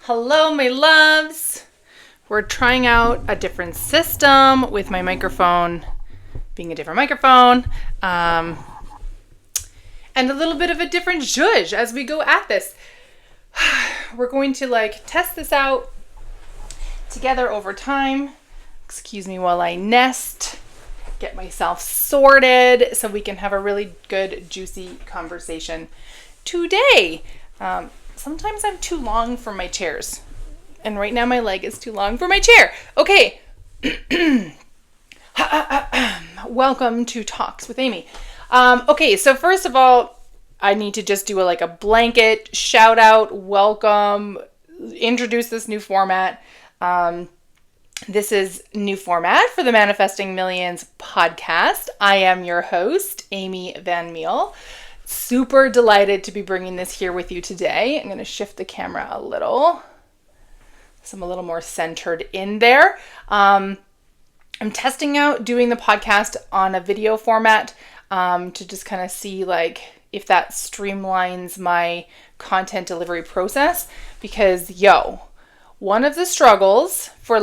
Hello, my loves. We're trying out a different system with my microphone being a different microphone, and a little bit of a different zhuzh as we go at this. We're going to test this out together over time. Excuse me while I nest, get myself sorted so we can have a really good, juicy conversation today. Sometimes I'm too long for my chairs. And right now my leg is too long for my chair. Okay. Welcome to Talks with Amy. Okay, so first of all, I need to just do a blanket shout out, welcome, introduce this new format. This is new format for the Manifesting Millions podcast. I am your host, Amy Van Meel. Super delighted to be bringing this here with you today. I'm going to shift the camera a little so I'm a little more centered in there. I'm testing out doing the podcast on a video format to just kind of see if that streamlines my content delivery process, because one of the struggles for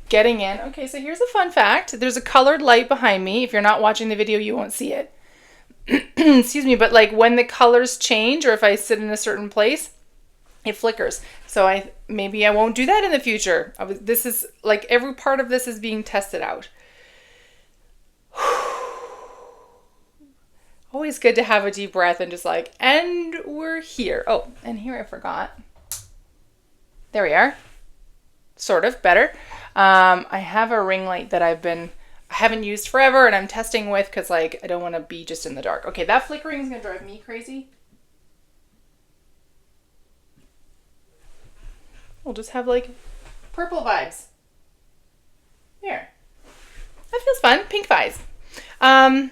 getting in. Okay, so here's a fun fact. There's a colored light behind me. If you're not watching the video, you won't see it. Excuse me, but when the colors change or if I sit in a certain place, it flickers. So maybe I won't do that in the future. This is every part of this is being tested out. Always good to have a deep breath and just and we're here. Oh, and here I forgot. There we are. Sort of better. I have a ring light that I haven't used forever and I'm testing with because I don't want to be just in the dark. Okay, that flickering is going to drive me crazy. We'll just have purple vibes. There. That feels fun. Pink vibes. Now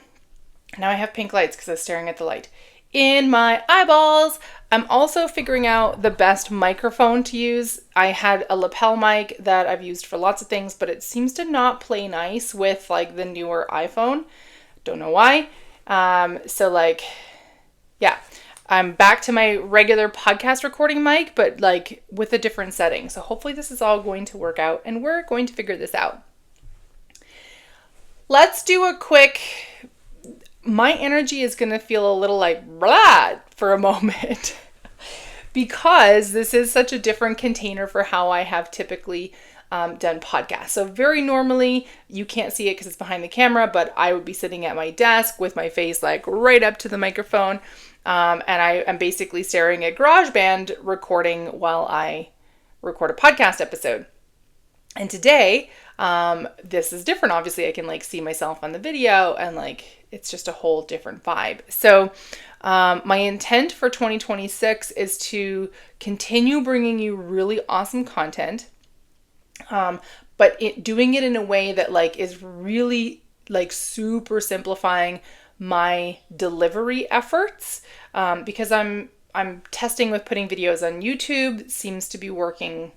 I have pink lights because I was staring at the light in my eyeballs. I'm also figuring out the best microphone to use. I had a lapel mic that I've used for lots of things, but it seems to not play nice with the newer iPhone. Don't know why. Yeah, I'm back to my regular podcast recording mic, but with a different setting. So hopefully this is all going to work out and we're going to figure this out. Let's do a quick, my energy is going to feel a little blah for a moment because this is such a different container for how I have typically done podcasts. So very normally, you can't see it because it's behind the camera, but I would be sitting at my desk with my face right up to the microphone. And I am basically staring at GarageBand recording while I record a podcast episode. And today, this is different. Obviously, I can see myself on the video and it's just a whole different vibe. So my intent for 2026 is to continue bringing you really awesome content, but doing it in a way that is really super simplifying my delivery efforts, because I'm testing with putting videos on YouTube. Seems to be working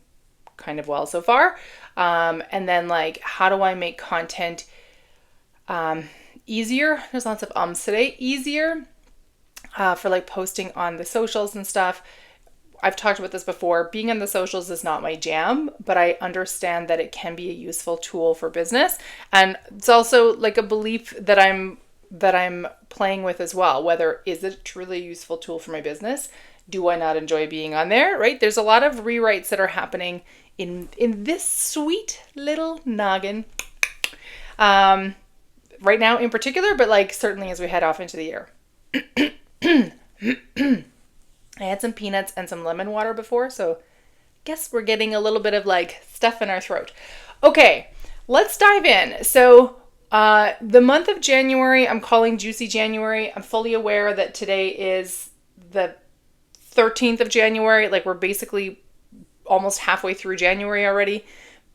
kind of well so far. And then how do I make content easier? There's lots of ums today. Easier for posting on the socials and stuff. I've talked about this before. Being on the socials is not my jam, but I understand that it can be a useful tool for business. And it's also a belief that I'm playing with as well. Whether is it truly a useful tool for my business? Do I not enjoy being on there? Right? There's a lot of rewrites that are happening in this sweet little noggin. Right now in particular, but certainly as we head off into the year. I had some peanuts and some lemon water before, so guess we're getting a little bit of stuff in our throat. Okay, let's dive in. So the month of January, I'm calling Juicy January. I'm fully aware that today is the 13th of January. We're basically almost halfway through January already.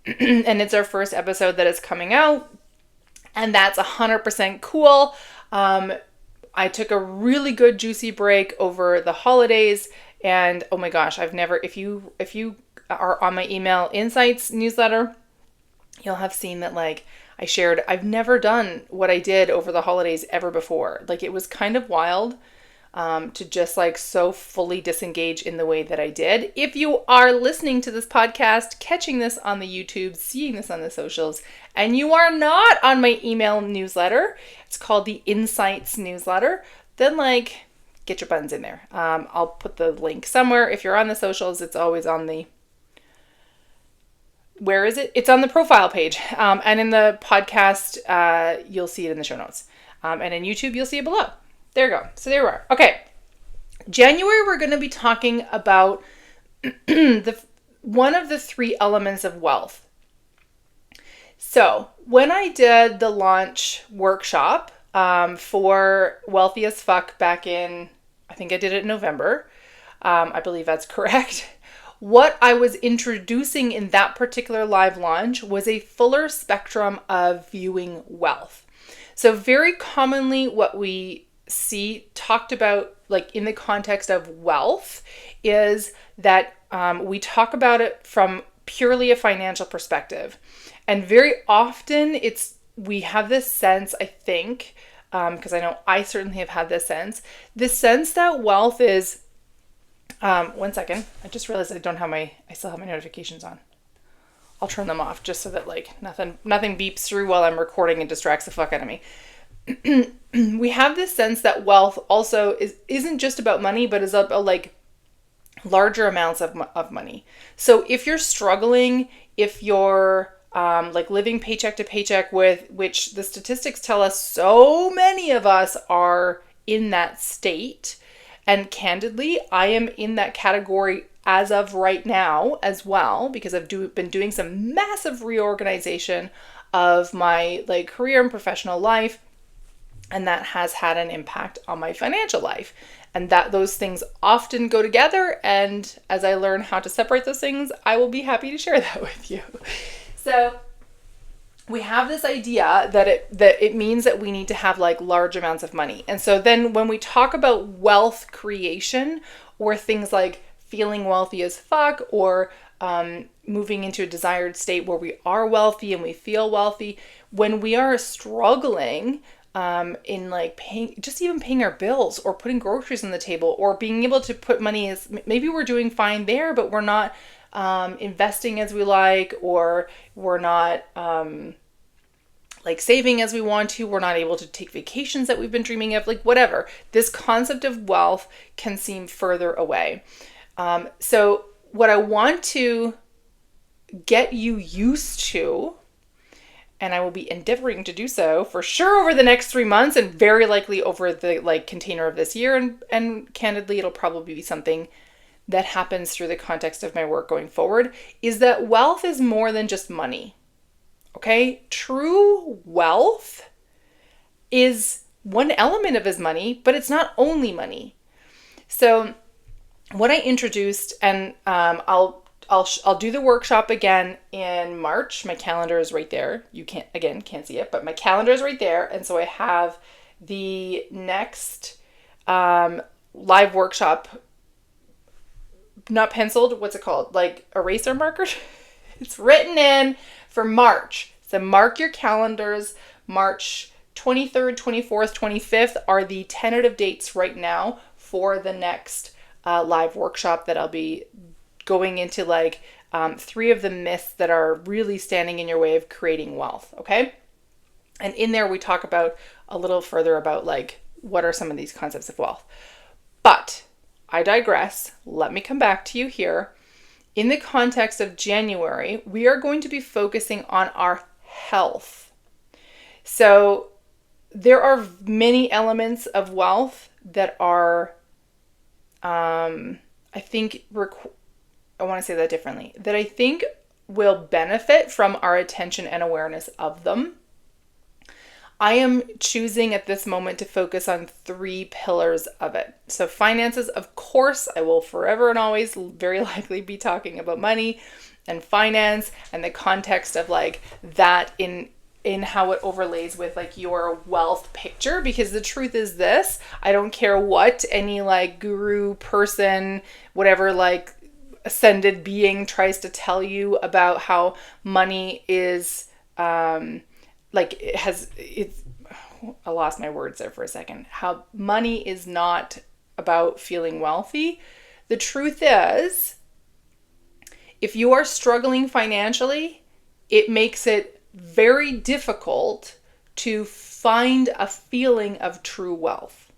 And it's our first episode that is coming out. And that's 100% cool. I took a really good juicy break over the holidays. And oh my gosh, if you are on my email insights newsletter, you'll have seen that I shared, I've never done what I did over the holidays ever before. It was kind of wild. to just like so fully disengage in the way that I did. If you are listening to this podcast, catching this on the YouTube, seeing this on the socials, and you are not on my email newsletter, it's called the Insights newsletter, then like get your buttons in there. I'll put the link somewhere. If you're on the socials, it's always on the, where is it? It's on the profile page. And in the podcast, you'll see it in the show notes. And in YouTube, you'll see it below. There you go. So there we are. Okay. January, we're going to be talking about one of the three elements of wealth. So when I did the launch workshop for Wealthy as Fuck back in, I think I did it in November. I believe that's correct. What I was introducing in that particular live launch was a fuller spectrum of viewing wealth. So very commonly what we see talked about like in the context of wealth is that we talk about it from purely a financial perspective. And very often we have this sense, I think, because I know I certainly have had this sense that wealth is, one second, I just realized I still have my notifications on. I'll turn them off just so that like nothing beeps through while I'm recording and distracts the fuck out of me. We have this sense that wealth also isn't just about money, but is about like larger amounts of money. So if you're struggling, if you're like living paycheck to paycheck, with which the statistics tell us so many of us are in that state, and candidly, I am in that category as of right now as well, because I've been doing some massive reorganization of my like career and professional life. And that has had an impact on my financial life. And that those things often go together. And as I learn how to separate those things, I will be happy to share that with you. So we have this idea that it means that we need to have like large amounts of money. And so then when we talk about wealth creation, or things like feeling wealthy as fuck, or moving into a desired state where we are wealthy and we feel wealthy, when we are struggling in like paying our bills, or putting groceries on the table, or being able to put money, as maybe we're doing fine there, but we're not investing as we like, or we're not like saving as we want to, we're not able to take vacations that we've been dreaming of, like whatever. This concept of wealth can seem further away. So what I want to get you used to, and I will be endeavoring to do so for sure over the next 3 months, and very likely over the like container of this year. And candidly, it'll probably be something that happens through the context of my work going forward, is that wealth is more than just money. Okay? True wealth is one element of his money, but it's not only money. So what I introduced, and I'll do the workshop again in March. My calendar is right there. You can't see it, but my calendar is right there. And so I have the next live workshop, not penciled, what's it called? Like eraser marker? It's written in for March. So mark your calendars. March 23rd, 24th, 25th are the tentative dates right now for the next live workshop that I'll be going into, like 3 of the myths that are really standing in your way of creating wealth. Okay. And in there, we talk about a little further about like, what are some of these concepts of wealth? But I digress. Let me come back to you here. In the context of January, we are going to be focusing on our health. So there are many elements of wealth that are, I think, I want to say that differently, that I think will benefit from our attention and awareness of them. I am choosing at this moment to focus on 3 pillars of it. So finances, of course, I will forever and always very likely be talking about money and finance, and the context of like that in how it overlays with like your wealth picture. Because the truth is this, I don't care what any like guru person, whatever, like ascended being tries to tell you about how money is, I lost my words there for a second. How money is not about feeling wealthy. The truth is, if you are struggling financially, it makes it very difficult to find a feeling of true wealth.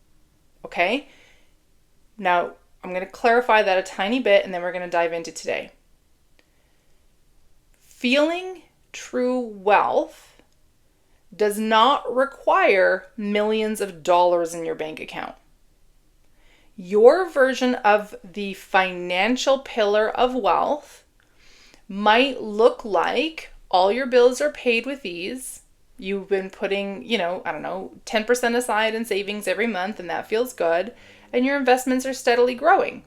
Okay? Now, I'm going to clarify that a tiny bit and then we're going to dive into today. Feeling true wealth does not require millions of dollars in your bank account. Your version of the financial pillar of wealth might look like all your bills are paid with ease. You've been putting, 10% aside in savings every month, and that feels good. And your investments are steadily growing.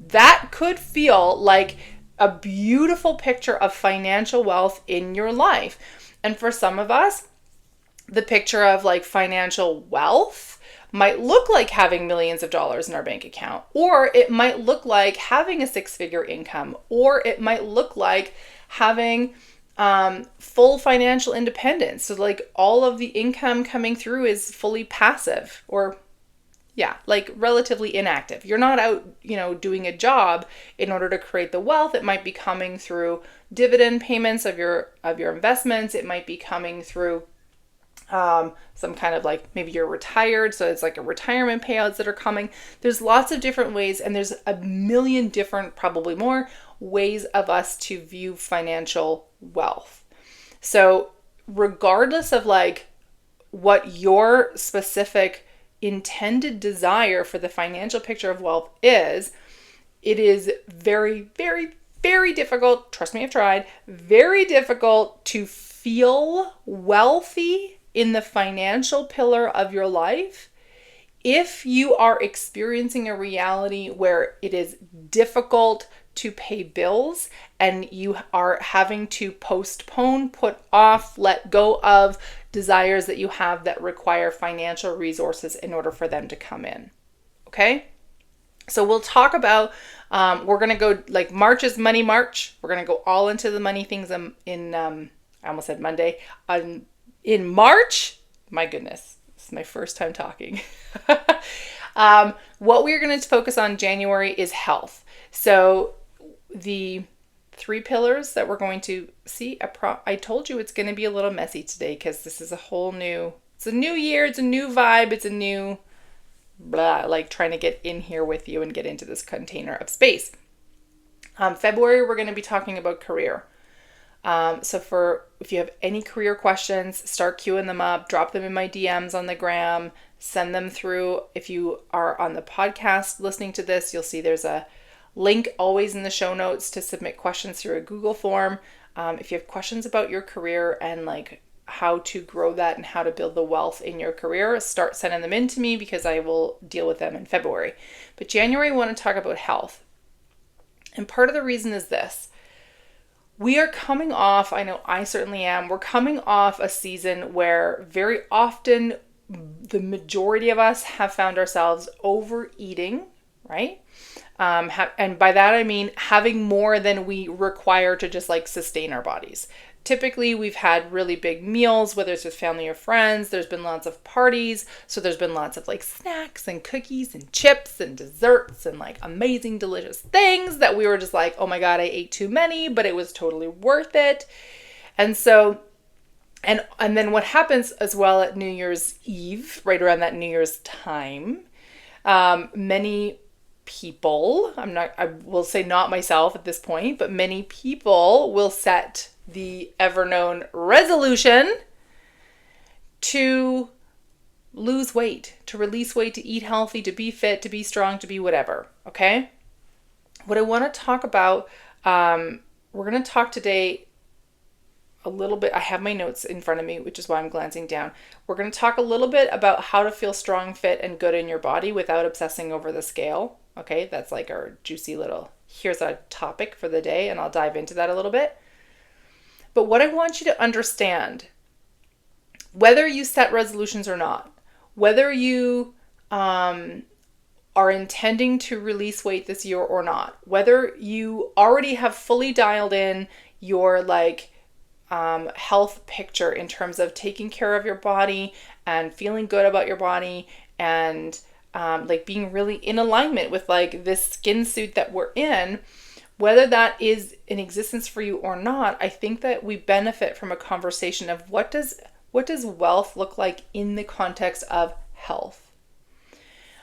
That could feel like a beautiful picture of financial wealth in your life. And for some of us, the picture of like financial wealth might look like having millions of dollars in our bank account, or it might look like having a six-figure income, or it might look like having full financial independence. So like all of the income coming through is fully passive, or like relatively inactive. You're not out, doing a job in order to create the wealth. It might be coming through dividend payments of your investments. It might be coming through some kind of like, maybe you're retired, so it's like a retirement payouts that are coming. There's lots of different ways, and there's a million different, probably more, ways of us to view financial wealth. So regardless of like what your specific intended desire for the financial picture of wealth is, it is very, very, very difficult. Trust me, I've tried. Very difficult to feel wealthy in the financial pillar of your life if you are experiencing a reality where it is difficult to pay bills and you are having to postpone, put off, let go of desires that you have that require financial resources in order for them to come in. Okay? So we'll talk about, we're going to go like March is Money March. We're going to go all into the money things in I almost said Monday. In March, my goodness, this is my first time talking. What we're going to focus on January is health. So the 3 pillars that we're going to see, I told you it's going to be a little messy today because this is it's a new year, it's a new vibe, it's a new like trying to get in here with you and get into this container of space. February, we're going to be talking about career. So if you have any career questions, start queuing them up, drop them in my DMs on the gram, send them through. If you are on the podcast listening to this, you'll see there's a link always in the show notes to submit questions through a Google form. If you have questions about your career and like how to grow that and how to build the wealth in your career, start sending them in to me because I will deal with them in February. But January, I want to talk about health. And part of the reason is this. We are coming off, I know I certainly am, we're coming off a season where very often the majority of us have found ourselves overeating, right? And by that I mean having more than we require to just like sustain our bodies. Typically, we've had really big meals, whether it's with family or friends. There's been lots of parties. So there's been lots of like snacks and cookies and chips and desserts and like amazing, delicious things that we were just like, oh my God, I ate too many, but it was totally worth it. And so, and then what happens as well at New Year's Eve, right around that New Year's time, many people, I will say not myself at this point, but many people will set the ever-known resolution to lose weight, to release weight, to eat healthy, to be fit, to be strong, to be whatever, okay? What I want to talk about, we're going to talk today a little bit, I have my notes in front of me, which is why I'm glancing down. We're going to talk a little bit about how to feel strong, fit, and good in your body without obsessing over the scale, okay? That's like our juicy little, here's a topic for the day, and I'll dive into that a little bit. But what I want you to understand, whether you set resolutions or not, whether you are intending to release weight this year or not, whether you already have fully dialed in your like health picture in terms of taking care of your body and feeling good about your body and like being really in alignment with like this skin suit that we're in, whether that is in existence for you or not, I think that we benefit from a conversation of what does wealth look like in the context of health.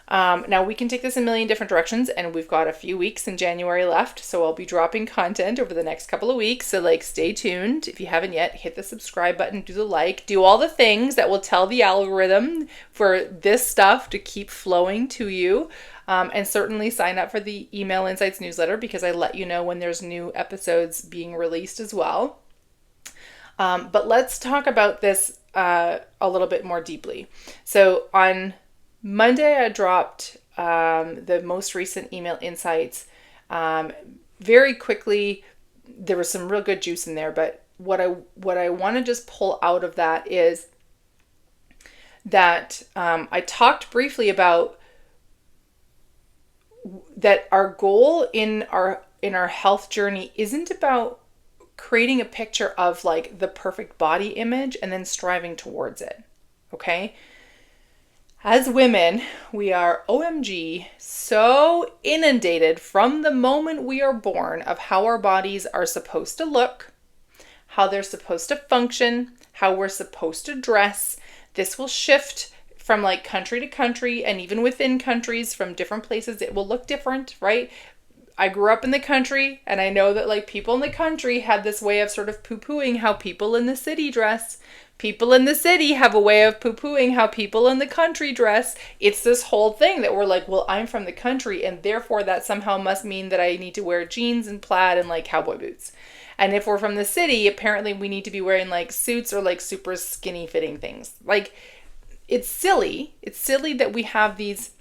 Now we can take this a million different directions, and we've got a few weeks in January left, so I'll be dropping content over the next couple of weeks. So like, stay tuned. If you haven't yet, hit the subscribe button, do the like, do all the things that will tell the algorithm for this stuff to keep flowing to you. And certainly sign up for the Email Insights newsletter, because I let you know when there's new episodes being released as well. But let's talk about this a little bit more deeply. So on Monday, I dropped the most recent Email Insights. Very quickly, there was some real good juice in there, but what I want to just pull out of that is that I talked briefly about that our goal in our health journey isn't about creating a picture of like the perfect body image and then striving towards it. Okay? As women, we are OMG so inundated from the moment we are born of how our bodies are supposed to look, how they're supposed to function, how we're supposed to dress. This will shift from like country to country, and even within countries from different places, it will look different, right? I grew up in the country, and I know that like people in the country had this way of sort of poo-pooing how people in the city dress. People in the city have a way of poo-pooing how people in the country dress. It's this whole thing that we're like, well, I'm from the country, and therefore that somehow must mean that I need to wear jeans and plaid and like cowboy boots. And if we're from the city, apparently we need to be wearing like suits or like super skinny fitting things. Like, it's silly. It's silly that we have these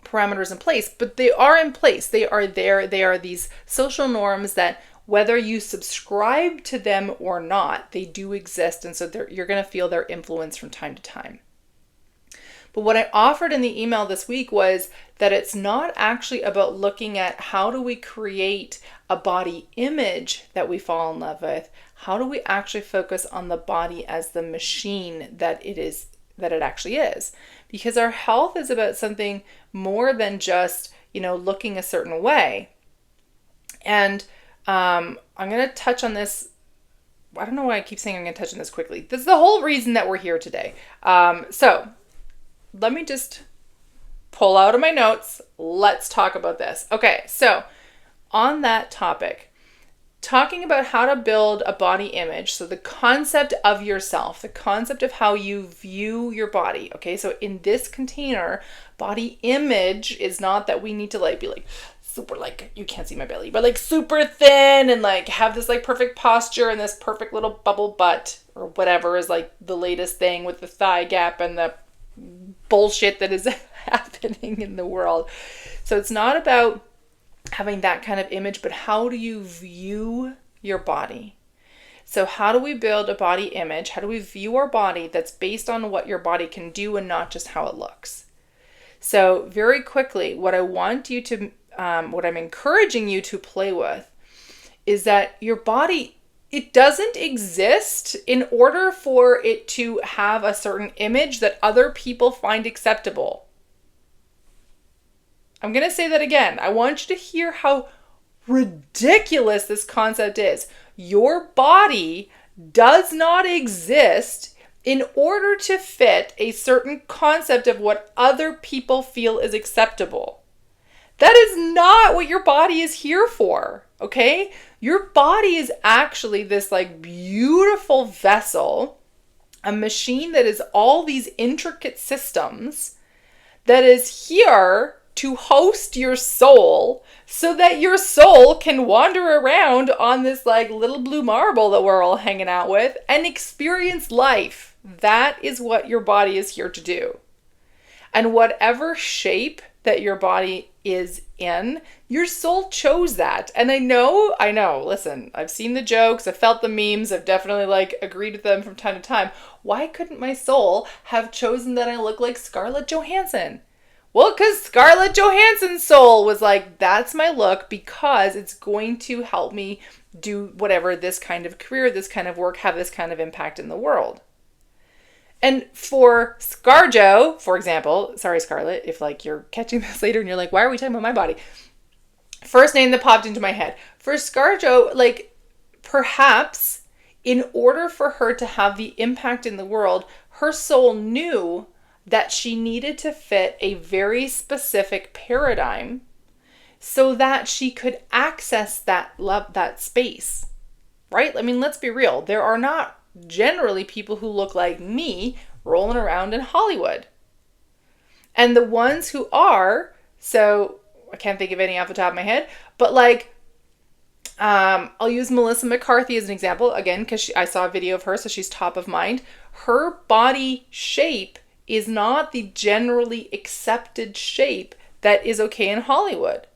parameters in place, but they are in place. They are there. They are these social norms that, whether you subscribe to them or not, they do exist. And so you're going to feel their influence from time to time. But what I offered in the email this week was that it's not actually about looking at how do we create a body image that we fall in love with. How do we actually focus on the body as the machine that it actually is? Because our health is about something more than just, looking a certain way. And I'm going to touch on this. I don't know why I keep saying I'm going to touch on this quickly. This is the whole reason that we're here today. So let me just pull out of my notes. Let's talk about this. Okay, so on that topic, talking about how to build a body image. So the concept of yourself, the concept of how you view your body. Okay, so in this container, body image is not that we need to like be like super like, you can't see my belly, but like super thin and like have this like perfect posture and this perfect little bubble butt or whatever is like the latest thing with the thigh gap and the bullshit that is happening in the world. So it's not about having that kind of image, but how do you view your body? So how do we build a body image? How do we view our body that's based on what your body can do and not just how it looks? So very quickly, what I'm encouraging you to play with is that your body, it doesn't exist in order for it to have a certain image that other people find acceptable. I'm going to say that again. I want you to hear how ridiculous this concept is. Your body does not exist in order to fit a certain concept of what other people feel is acceptable. That is not what your body is here for, okay? Your body is actually this like beautiful vessel, a machine that is all these intricate systems that is here to host your soul so that your soul can wander around on this like little blue marble that we're all hanging out with and experience life. That is what your body is here to do. And whatever shape that your body is in, your soul chose that. And I know, listen, I've seen the jokes, I've felt the memes, I've definitely like agreed with them from time to time. Why couldn't my soul have chosen that I look like Scarlett Johansson? Well, because Scarlett Johansson's soul was like, that's my look because it's going to help me do whatever, this kind of career, this kind of work, have this kind of impact in the world. And for ScarJo, for example, sorry, Scarlett, if like you're catching this later and you're like, why are we talking about my body? First name that popped into my head. For ScarJo, like perhaps in order for her to have the impact in the world, her soul knew that she needed to fit a very specific paradigm so that she could access that love, that space, right? I mean, let's be real. There are not generally people who look like me rolling around in Hollywood. And the ones who are, so I can't think of any off the top of my head, but like, I'll use Melissa McCarthy as an example, again, because I saw a video of her, so she's top of mind. Her body shape is not the generally accepted shape that is okay in Hollywood.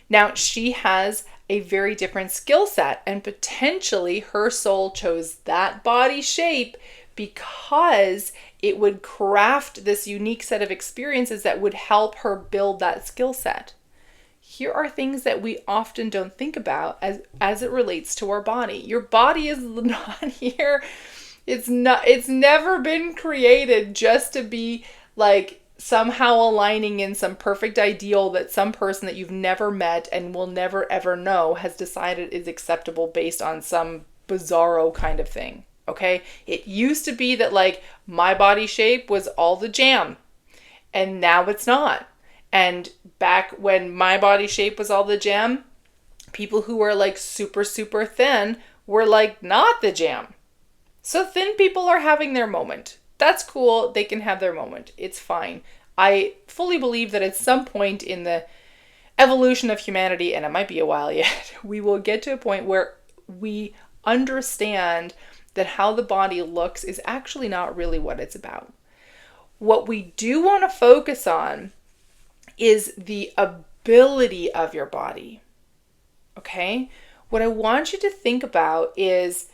Now, she has a very different skill set, and potentially her soul chose that body shape because it would craft this unique set of experiences that would help her build that skill set. Here are things that we often don't think about as it relates to our body. Your body is not here. It's never been created just to be like somehow aligning in some perfect ideal that some person that you've never met and will never ever know has decided is acceptable based on some bizarro kind of thing. Okay? It used to be that like my body shape was all the jam, and now it's not. And back when my body shape was all the jam, people who were like super, super thin were like not the jam. So thin people are having their moment. That's cool. They can have their moment. It's fine. I fully believe that at some point in the evolution of humanity, and it might be a while yet, we will get to a point where we understand that how the body looks is actually not really what it's about. What we do want to focus on is the ability of your body. Okay? What I want you to think about is,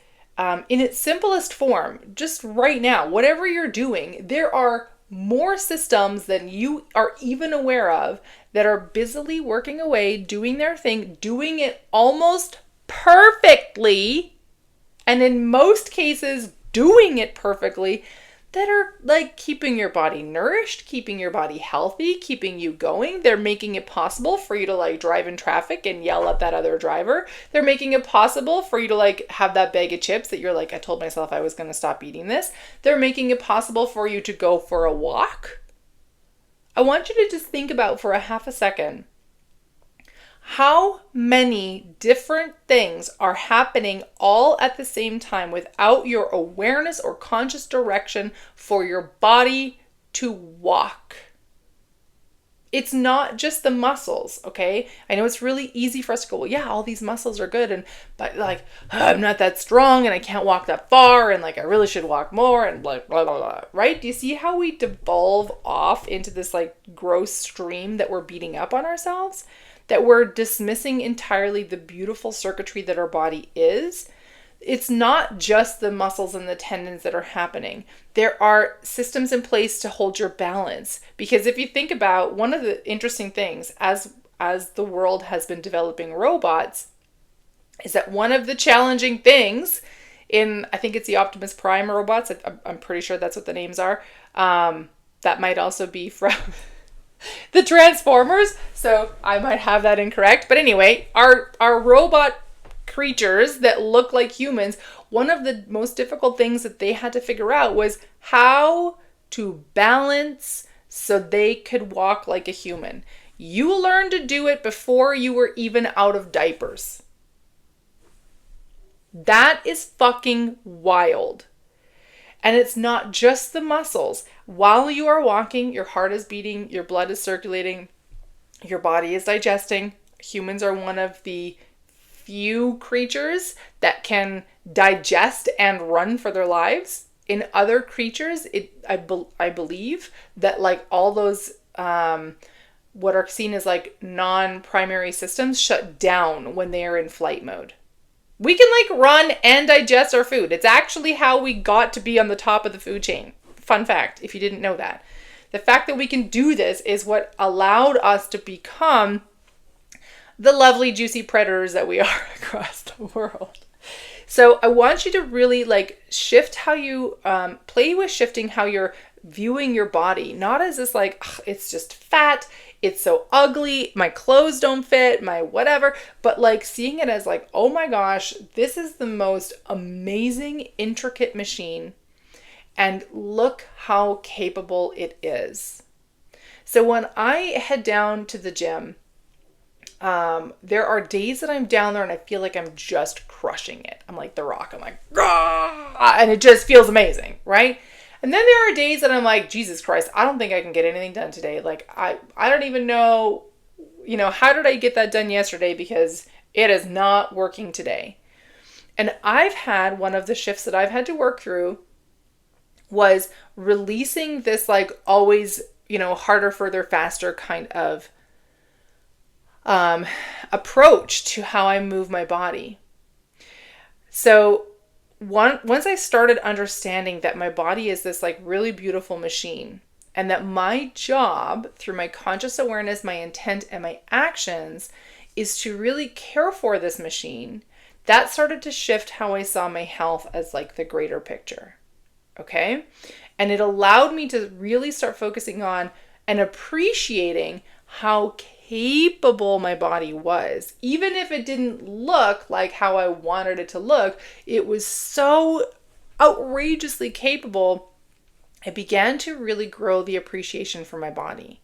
in its simplest form, just right now, whatever you're doing, there are more systems than you are even aware of that are busily working away, doing their thing, doing it almost perfectly, and in most cases, doing it perfectly, that are like keeping your body nourished, keeping your body healthy, keeping you going. They're making it possible for you to like drive in traffic and yell at that other driver. They're making it possible for you to like have that bag of chips that you're like, I told myself I was going to stop eating this. They're making it possible for you to go for a walk. I want you to just think about for a half a second how many different things are happening all at the same time without your awareness or conscious direction for your body to walk. It's not just the muscles, okay? I know it's really easy for us to go, well, yeah, all these muscles are good, but like, I'm not that strong and I can't walk that far and like I really should walk more and blah, blah, blah, blah, right? Do you see how we devolve off into this like gross stream that we're beating up on ourselves? That we're dismissing entirely the beautiful circuitry that our body is. It's not just the muscles and the tendons that are happening. There are systems in place to hold your balance. Because if you think about one of the interesting things as the world has been developing robots, is that one of the challenging things in, I think it's the Optimus Prime robots, I'm pretty sure that's what the names are. That might also be from the Transformers, so I might have that incorrect. But anyway, our robot creatures that look like humans, one of the most difficult things that they had to figure out was how to balance so they could walk like a human. You learned to do it before you were even out of diapers. That is fucking wild. And it's not just the muscles. While you are walking, your heart is beating, your blood is circulating, your body is digesting. Humans are one of the few creatures that can digest and run for their lives. In other creatures, I believe that like all those what are seen as like non-primary systems shut down when they are in flight mode. We can like run and digest our food. It's actually how we got to be on the top of the food chain. Fun fact, if you didn't know that. The fact that we can do this is what allowed us to become the lovely, juicy predators that we are across the world. So I want you to really like shift how you play with shifting how you're viewing your body, not as this like, "Ugh, it's just fat, it's so ugly, my clothes don't fit, my whatever," but like seeing it as like, oh my gosh, this is the most amazing, intricate machine, and look how capable it is. So when I head down to the gym, there are days that I'm down there and I feel like I'm just crushing it. I'm like The Rock. I'm like, "Rah!" And it just feels amazing, right? And then there are days that I'm like, Jesus Christ, I don't think I can get anything done today. Like, I don't even know, how did I get that done yesterday? Because it is not working today. And I've had one of the shifts that I've had to work through was releasing this like always, harder, further, faster kind of approach to how I move my body. So once I started understanding that my body is this like really beautiful machine, and that my job through my conscious awareness, my intent, and my actions is to really care for this machine, that started to shift how I saw my health as like the greater picture. Okay? And it allowed me to really start focusing on and appreciating how capable my body was. Even if it didn't look like how I wanted it to look, it was so outrageously capable. I began to really grow the appreciation for my body.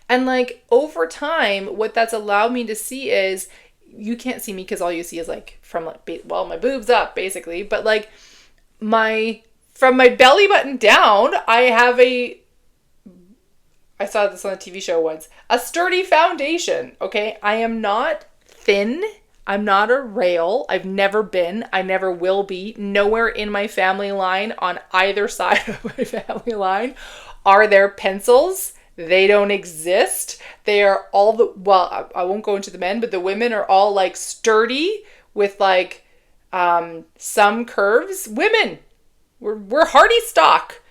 And like over time, what that's allowed me to see is, you can't see me because all you see is like from like, well, my boobs up basically, but like from my belly button down, I saw this on a TV show once, a sturdy foundation, okay? I am not thin. I'm not a rail. I've never been. I never will be. Nowhere in my family line, on either side of my family line, are there pencils. They don't exist. They are all I won't go into the men, but the women are all like sturdy with like some curves. Women, we're hardy stock.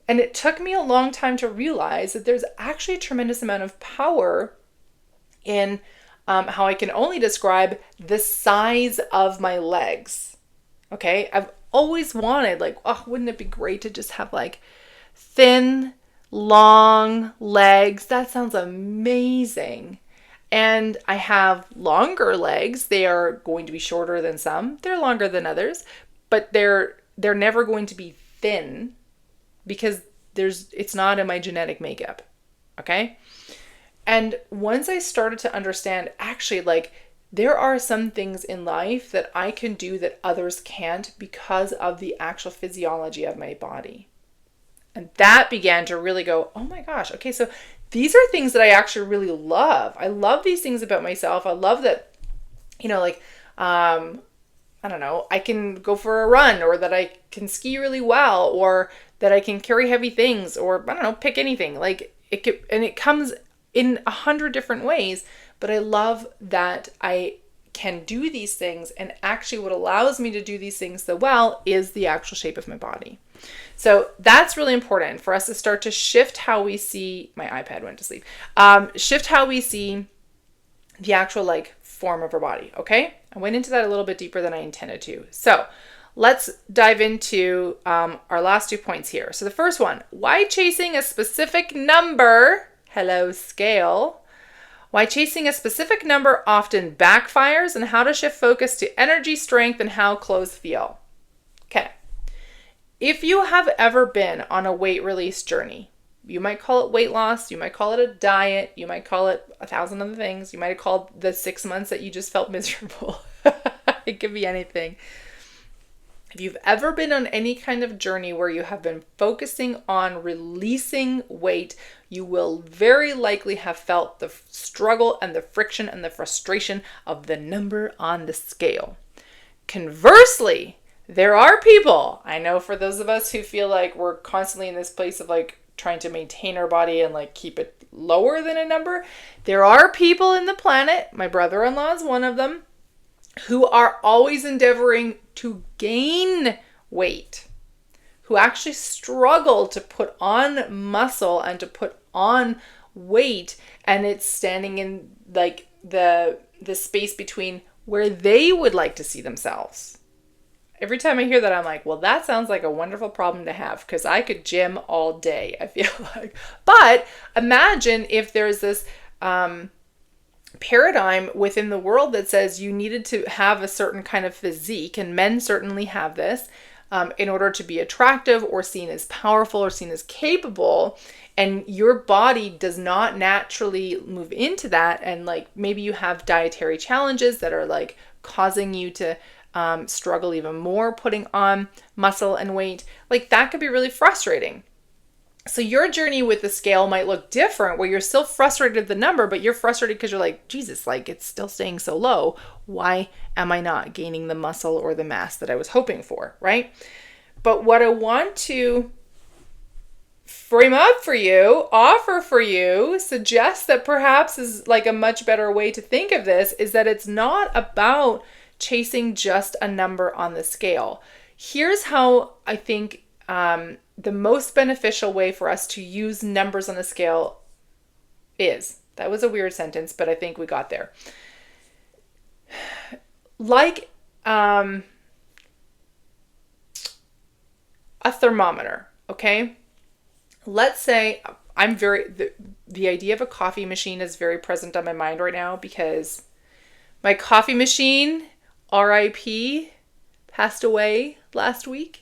And it took me a long time to realize that there's actually a tremendous amount of power in how I can only describe the size of my legs. Okay? I've always wanted, like, oh, wouldn't it be great to just have like thin, long legs? That sounds amazing. And I have longer legs. They are going to be shorter than some. They're longer than others, but they're never going to be thin, because it's not in my genetic makeup. Okay? And once I started to understand, actually, like, there are some things in life that I can do that others can't because of the actual physiology of my body. And that began to really go, oh my gosh, okay, so these are things that I actually really love. I love these things about myself. I love that, I don't know, I can go for a run, or that I can ski really well, or that I can carry heavy things, or I don't know, pick anything. Like it comes in 100 different ways, but I love that I can do these things, and actually what allows me to do these things so well is the actual shape of my body. So that's really important for us to start to shift how we see, my iPad went to sleep, shift how we see the actual like form of our body. Okay. I went into that a little bit deeper than I intended to. So let's dive into our last 2 points here. So the first one, why chasing a specific number, hello scale, why chasing a specific number often backfires, and how to shift focus to energy, strength, and how clothes feel. Okay. If you have ever been on a weight release journey, you might call it weight loss, you might call it a diet, you might call it 1,000 other things, you might have called the 6 months that you just felt miserable. It could be anything. If you've ever been on any kind of journey where you have been focusing on releasing weight, you will very likely have felt the struggle and the friction and the frustration of the number on the scale. Conversely, there are people, I know for those of us who feel like we're constantly in this place of like trying to maintain our body and like keep it lower than a number, there are people in the planet, my brother-in-law is one of them, who are always endeavoring to gain weight, who actually struggle to put on muscle and to put on weight, and it's standing in like the space between where they would like to see themselves. Every time I hear that, I'm like, well, that sounds like a wonderful problem to have because I could gym all day, I feel like. But imagine if there's this paradigm within the world that says you needed to have a certain kind of physique, and men certainly have this, in order to be attractive or seen as powerful or seen as capable. And your body does not naturally move into that. And like maybe you have dietary challenges that are like causing you to struggle even more putting on muscle and weight. Like that could be really frustrating. So your journey with the scale might look different where you're still frustrated with the number, but you're frustrated because you're like, Jesus, like it's still staying so low. Why am I not gaining the muscle or the mass that I was hoping for, right? But what I want to frame up for you, offer for you, suggest that perhaps is like a much better way to think of this is that it's not about chasing just a number on the scale. Here's how I think the most beneficial way for us to use numbers on the scale is. That was a weird sentence, but I think we got there. Like a thermometer, okay? Let's say the idea of a coffee machine is very present on my mind right now because my coffee machine, RIP, passed away last week.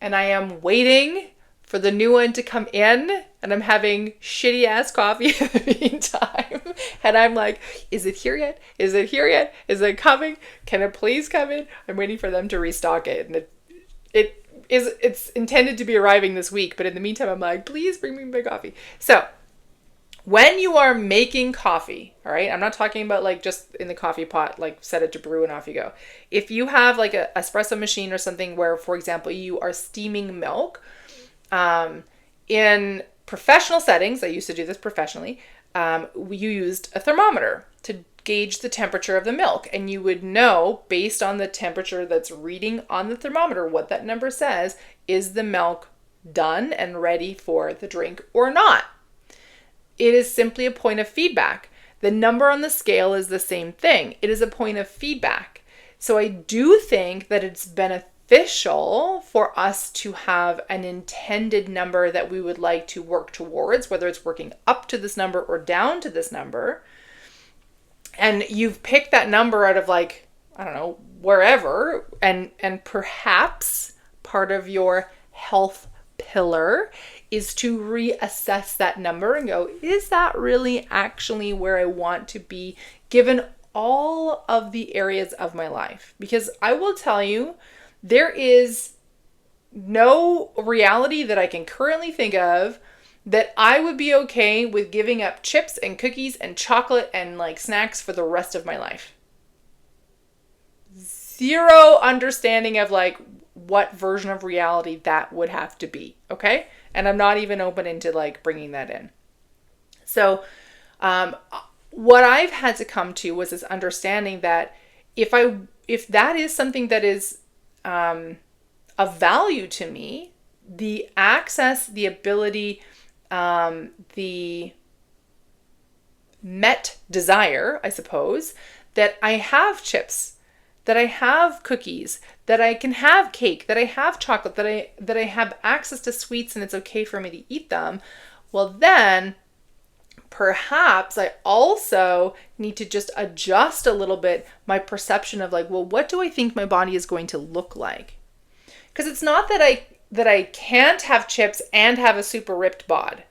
And I am waiting for the new one to come in, and I'm having shitty ass coffee in the meantime. And I'm like, is it here yet? Is it here yet? Is it coming? Can it please come in? I'm waiting for them to restock it. And it's intended to be arriving this week, but in the meantime, I'm like, please bring me my coffee. So when you are making coffee, all right, I'm not talking about like just in the coffee pot, like set it to brew and off you go. If you have like an espresso machine or something where, for example, you are steaming milk, in professional settings, I used to do this professionally, you used a thermometer to gauge the temperature of the milk. And you would know based on the temperature that's reading on the thermometer, what that number says, is the milk done and ready for the drink or not? It is simply a point of feedback. The number on the scale is the same thing. It is a point of feedback. So I do think that it's beneficial for us to have an intended number that we would like to work towards, whether it's working up to this number or down to this number. And you've picked that number out of like, I don't know, wherever, and perhaps part of your health pillar is to reassess that number and go, is that really actually where I want to be given all of the areas of my life? Because I will tell you, there is no reality that I can currently think of that I would be okay with giving up chips and cookies and chocolate and like snacks for the rest of my life. Zero understanding of like what version of reality that would have to be, okay? And I'm not even open into like bringing that in. So what I've had to come to was this understanding that if that is something that is of value to me, the access, the ability, the met desire, I suppose, that I have chips, that I have cookies, that I can have cake, that I have chocolate, that I have access to sweets and it's okay for me to eat them, well then perhaps I also need to just adjust a little bit my perception of like, well, what do I think my body is going to look like? Because it's not that I can't have chips and have a super ripped bod.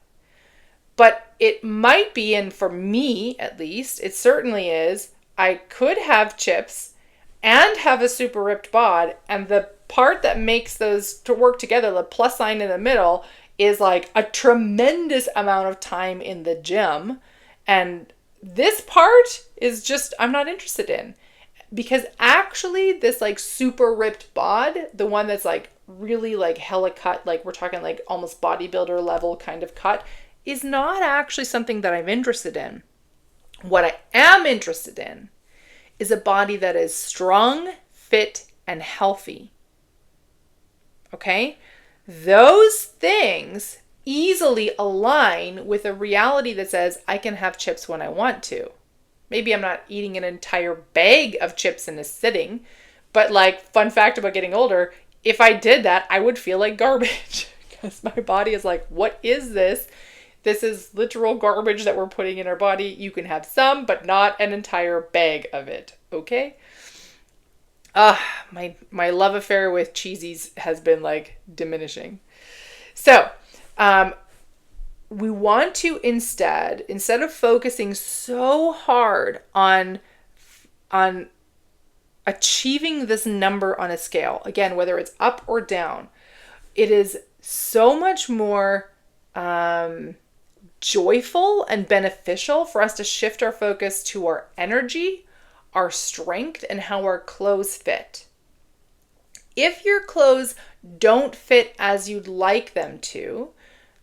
But it might be, and for me at least, it certainly is, I could have chips and have a super ripped bod, and the part that makes those to work together, the plus sign in the middle, is like a tremendous amount of time in the gym. And this part is just, I'm not interested in. Because actually this like super ripped bod, the one that's like really like hella cut, like we're talking like almost bodybuilder level kind of cut, is not actually something that I'm interested in. What I am interested in is a body that is strong, fit, and healthy. Okay? Those things easily align with a reality that says I can have chips when I want to. Maybe I'm not eating an entire bag of chips in a sitting, but like, fun fact about getting older, if I did that, I would feel like garbage because my body is like, what is this? This is literal garbage that we're putting in our body. You can have some, but not an entire bag of it. Okay? My love affair with cheesies has been like diminishing. So, we want to instead of focusing so hard on achieving this number on a scale, again, whether it's up or down, it is so much more joyful and beneficial for us to shift our focus to our energy, our strength, and how our clothes fit. If your clothes don't fit as you'd like them to,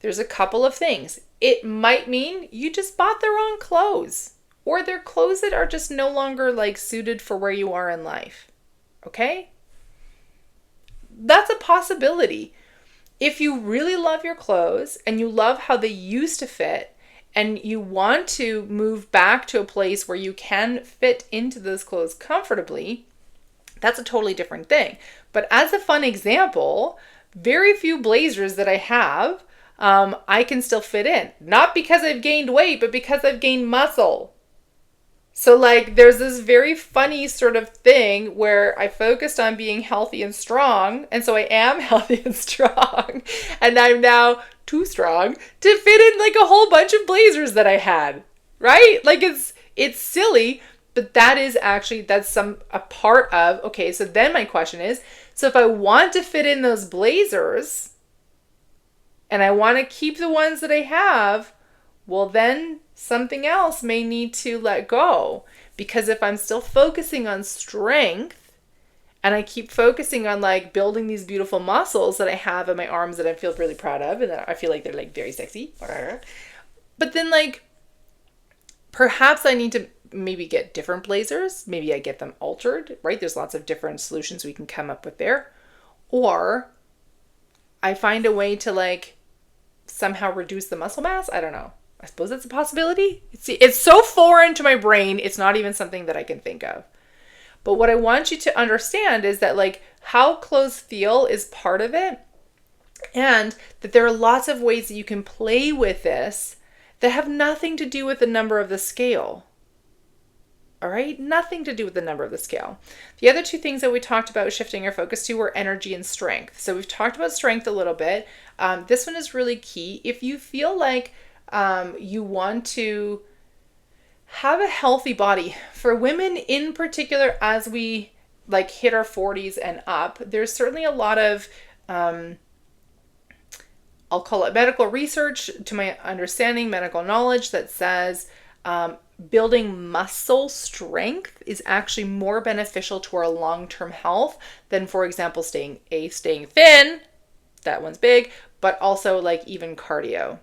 there's a couple of things. It might mean you just bought the wrong clothes, or they're clothes that are just no longer like suited for where you are in life. Okay? That's a possibility. If you really love your clothes and you love how they used to fit and you want to move back to a place where you can fit into those clothes comfortably, that's a totally different thing. But as a fun example, very few blazers that I have, I can still fit in. Not because I've gained weight, but because I've gained muscle. So like there's this very funny sort of thing where I focused on being healthy and strong. And so I am healthy and strong. And I'm now too strong to fit in like a whole bunch of blazers that I had. Right? Like it's silly, but that's a part of, okay, so then my question is, so if I want to fit in those blazers and I want to keep the ones that I have, well then something else may need to let go. Because if I'm still focusing on strength and I keep focusing on like building these beautiful muscles that I have in my arms that I feel really proud of and that I feel like they're like very sexy, but then like perhaps I need to maybe get different blazers. Maybe I get them altered, right? There's lots of different solutions we can come up with there. Or I find a way to like somehow reduce the muscle mass. I don't know. I suppose that's a possibility. It's so foreign to my brain, it's not even something that I can think of. But what I want you to understand is that like how clothes feel is part of it. And that there are lots of ways that you can play with this that have nothing to do with the number of the scale. All right? Nothing to do with the number of the scale. The other two things that we talked about shifting our focus to were energy and strength. So we've talked about strength a little bit. This one is really key. If you feel like you want to have a healthy body, for women in particular, as we like hit our 40s and up, there's certainly a lot of, I'll call it medical research, to my understanding, medical knowledge that says building muscle strength is actually more beneficial to our long-term health than, for example, staying thin. That one's big, but also like even cardio.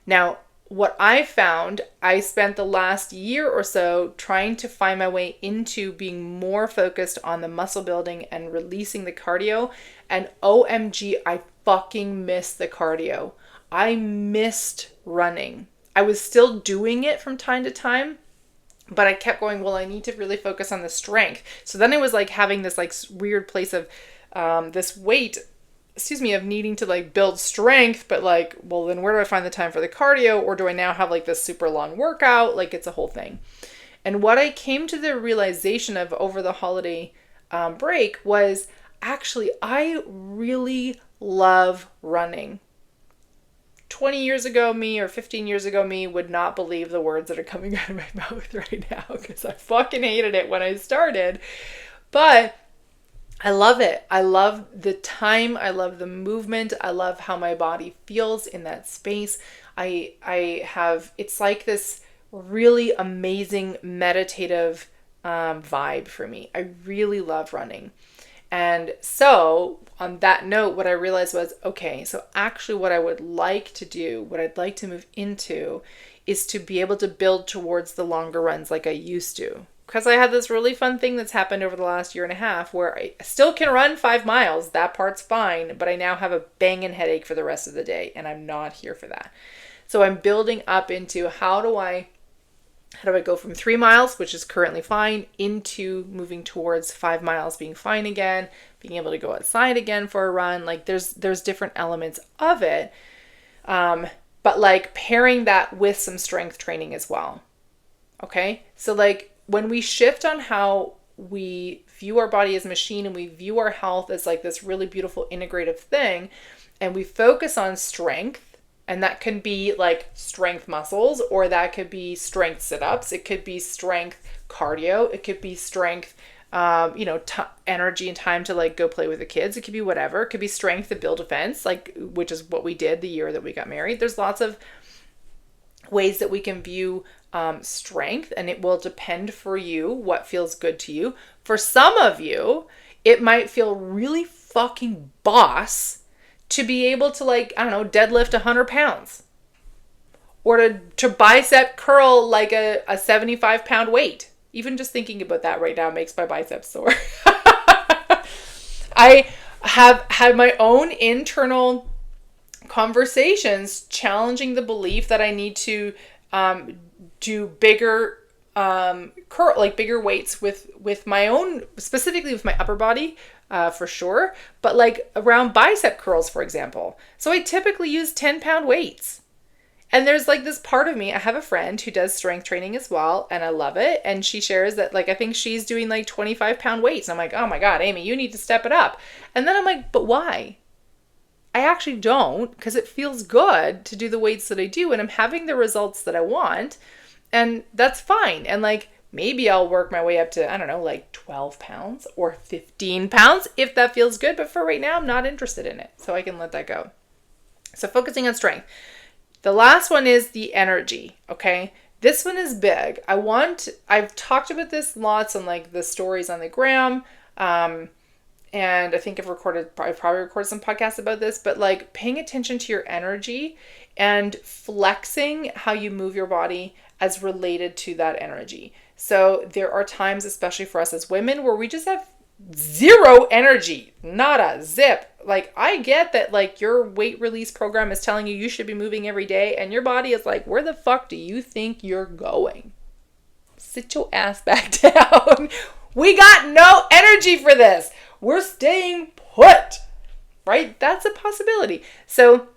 Now, what I found, I spent the last year or so trying to find my way into being more focused on the muscle building and releasing the cardio. And OMG, I fucking missed the cardio. I missed running. I was still doing it from time to time, but I kept going, well, I need to really focus on the strength. So then it was like having this like weird place of this weight of needing to like build strength, but like, well, then where do I find the time for the cardio? Or do I now have like this super long workout? Like it's a whole thing. And what I came to the realization of over the holiday break was actually, I really love running. 20 years ago me or 15 years ago me would not believe the words that are coming out of my mouth right now because I fucking hated it when I started. But I love it. I love the time. I love the movement. I love how my body feels in that space. It's like this really amazing meditative vibe for me. I really love running. And so on that note, what I realized was, okay, so actually what I would like to do, what I'd like to move into is to be able to build towards the longer runs like I used to. Because I had this really fun thing that's happened over the last year and a half where I still can run 5 miles. That part's fine. But I now have a banging headache for the rest of the day. And I'm not here for that. So I'm building up into how do I How do I go from 3 miles, which is currently fine, into moving towards 5 miles being fine again, being able to go outside again for a run? Like there's different elements of it. But like pairing that with some strength training as well. Okay. So like when we shift on how we view our body as a machine and we view our health as like this really beautiful integrative thing, and we focus on strength, and that can be like strength muscles, or that could be strength sit-ups. It could be strength cardio. It could be strength, energy and time to like go play with the kids. It could be whatever. It could be strength to build a fence, like, which is what we did the year that we got married. There's lots of ways that we can view strength, and it will depend for you what feels good to you. For some of you, it might feel really fucking boss to be able to, like, I don't know, deadlift 100 pounds, or to bicep curl like a 75 pound weight. Even just thinking about that right now makes my biceps sore. I have had my own internal conversations challenging the belief that I need to do bigger bigger weights with my own, specifically with my upper body, for sure, but like around bicep curls, for example. So I typically use 10-pound weights. And there's like this part of me, I have a friend who does strength training as well, and I love it. And she shares that, like, I think she's doing like 25-pound weights. And I'm like, oh my God, Amy, you need to step it up. And then I'm like, but why? I actually don't, because it feels good to do the weights that I do, and I'm having the results that I want, and that's fine. And like, maybe I'll work my way up to, I don't know, like 12 pounds or 15 pounds if that feels good. But for right now, I'm not interested in it. So I can let that go. So focusing on strength. The last one is the energy. Okay. This one is big. I've talked about this lots on like the stories on the gram. And I think I've probably recorded some podcasts about this, but like paying attention to your energy and flexing how you move your body as related to that energy. So there are times, especially for us as women, where we just have zero energy, nada, zip. Like, I get that like your weight release program is telling you should be moving every day, and your body is like, where the fuck do you think you're going? Sit your ass back down. We got no energy for this. We're staying put, right? That's a possibility. So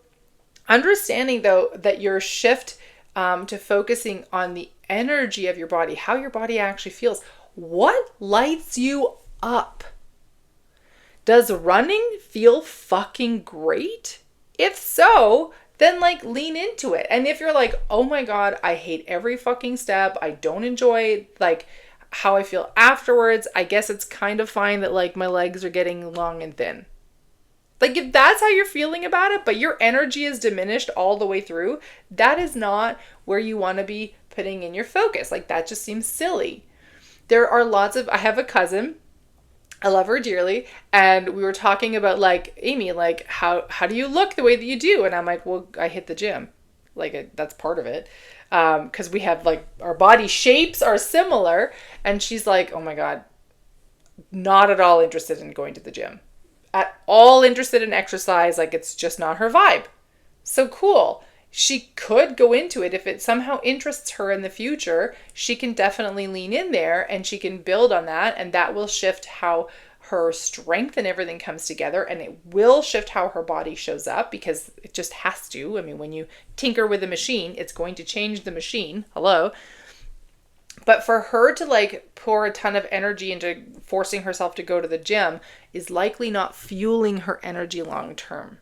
understanding though that your shift to focusing on the energy of your body, how your body actually feels, what lights you up? Does running feel fucking great? If so, then like lean into it. And if you're like, oh my God, I hate every fucking step, I don't enjoy like how I feel afterwards, I guess it's kind of fine that like my legs are getting long and thin. Like if that's how you're feeling about it, but your energy is diminished all the way through, that is not where you want to be putting in your focus. Like that just seems silly. There are I have a cousin, I love her dearly, and we were talking about like, Amy, like how do you look the way that you do? And I'm like, well, I hit the gym. Like that's part of it. Because we have like our body shapes are similar. And she's like, oh my God, not at all interested in going to the gym. At all interested in exercise. Like it's just not her vibe. So cool. She could go into it if it somehow interests her in the future. She can definitely lean in there and she can build on that, and that will shift how her strength and everything comes together, and it will shift how her body shows up because it just has to. I mean, when you tinker with a machine, it's going to change the machine. Hello. But for her to like pour a ton of energy into forcing herself to go to the gym is likely not fueling her energy long term.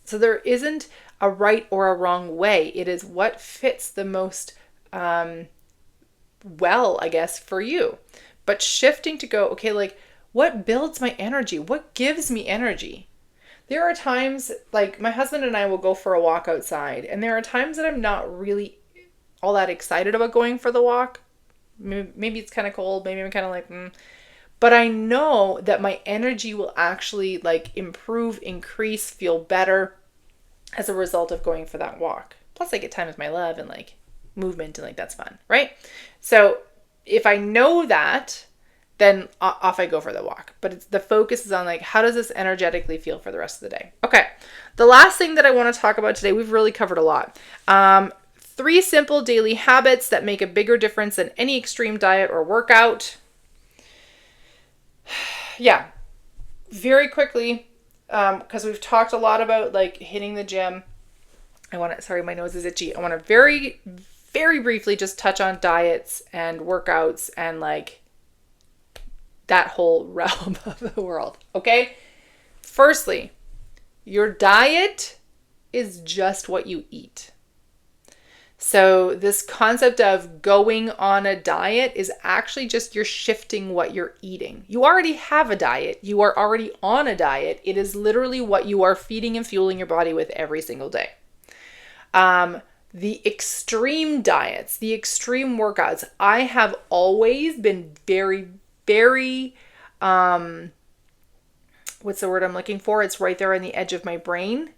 So there isn't a right or a wrong way. It is what fits the most well, I guess, for you. But shifting to go, okay, like what builds my energy? What gives me energy? There are times like my husband and I will go for a walk outside, and there are times that I'm not really all that excited about going for the walk. Maybe it's kind of cold. Maybe I'm kind of like, But I know that my energy will actually like improve, increase, feel better as a result of going for that walk. Plus I get time with my love and like movement, and like that's fun, right? So if I know that, then off I go for the walk. But the focus is on like, how does this energetically feel for the rest of the day? Okay. The last thing that I want to talk about today, we've really covered a lot. 3 simple daily habits that make a bigger difference than any extreme diet or workout. Yeah, very quickly, because we've talked a lot about like hitting the gym. Sorry, my nose is itchy. I want to very, very briefly just touch on diets and workouts and like that whole realm of the world. Okay. Firstly, your diet is just what you eat. So this concept of going on a diet is actually just you're shifting what you're eating. You already have a diet. You are already on a diet. It is literally what you are feeding and fueling your body with every single day. The extreme diets, the extreme workouts, I have always been very, very, what's the word I'm looking for? It's right there on the edge of my brain.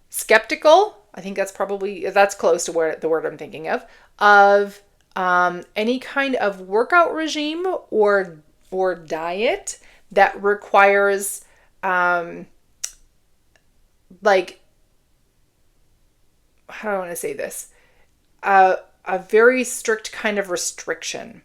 Skeptical. I think that's close to the word I'm thinking of any kind of workout regime or diet that requires, like, how do I want to say this? A very strict kind of restriction.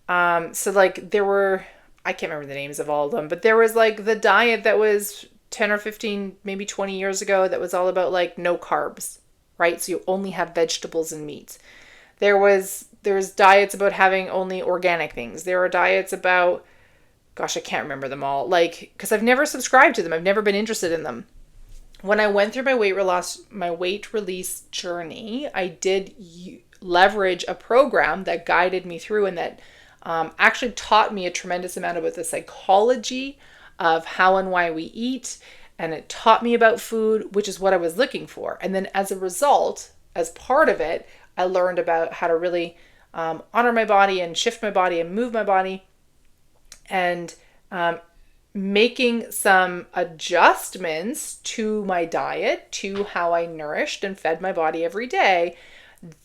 So like I can't remember the names of all of them, but there was like the diet that was 10 or 15, maybe 20 years ago that was all about like no carbs, right? So you only have vegetables and meats. There's diets about having only organic things. There are diets about, gosh, I can't remember them all. Like, because I've never subscribed to them. I've never been interested in them. When I went through my weight release journey, I did leverage a program that guided me through and that actually taught me a tremendous amount about the psychology of how and why we eat. And it taught me about food, which is what I was looking for. And then as a result, as part of it, I learned about how to really honor my body and shift my body and move my body. And making some adjustments to my diet, to how I nourished and fed my body every day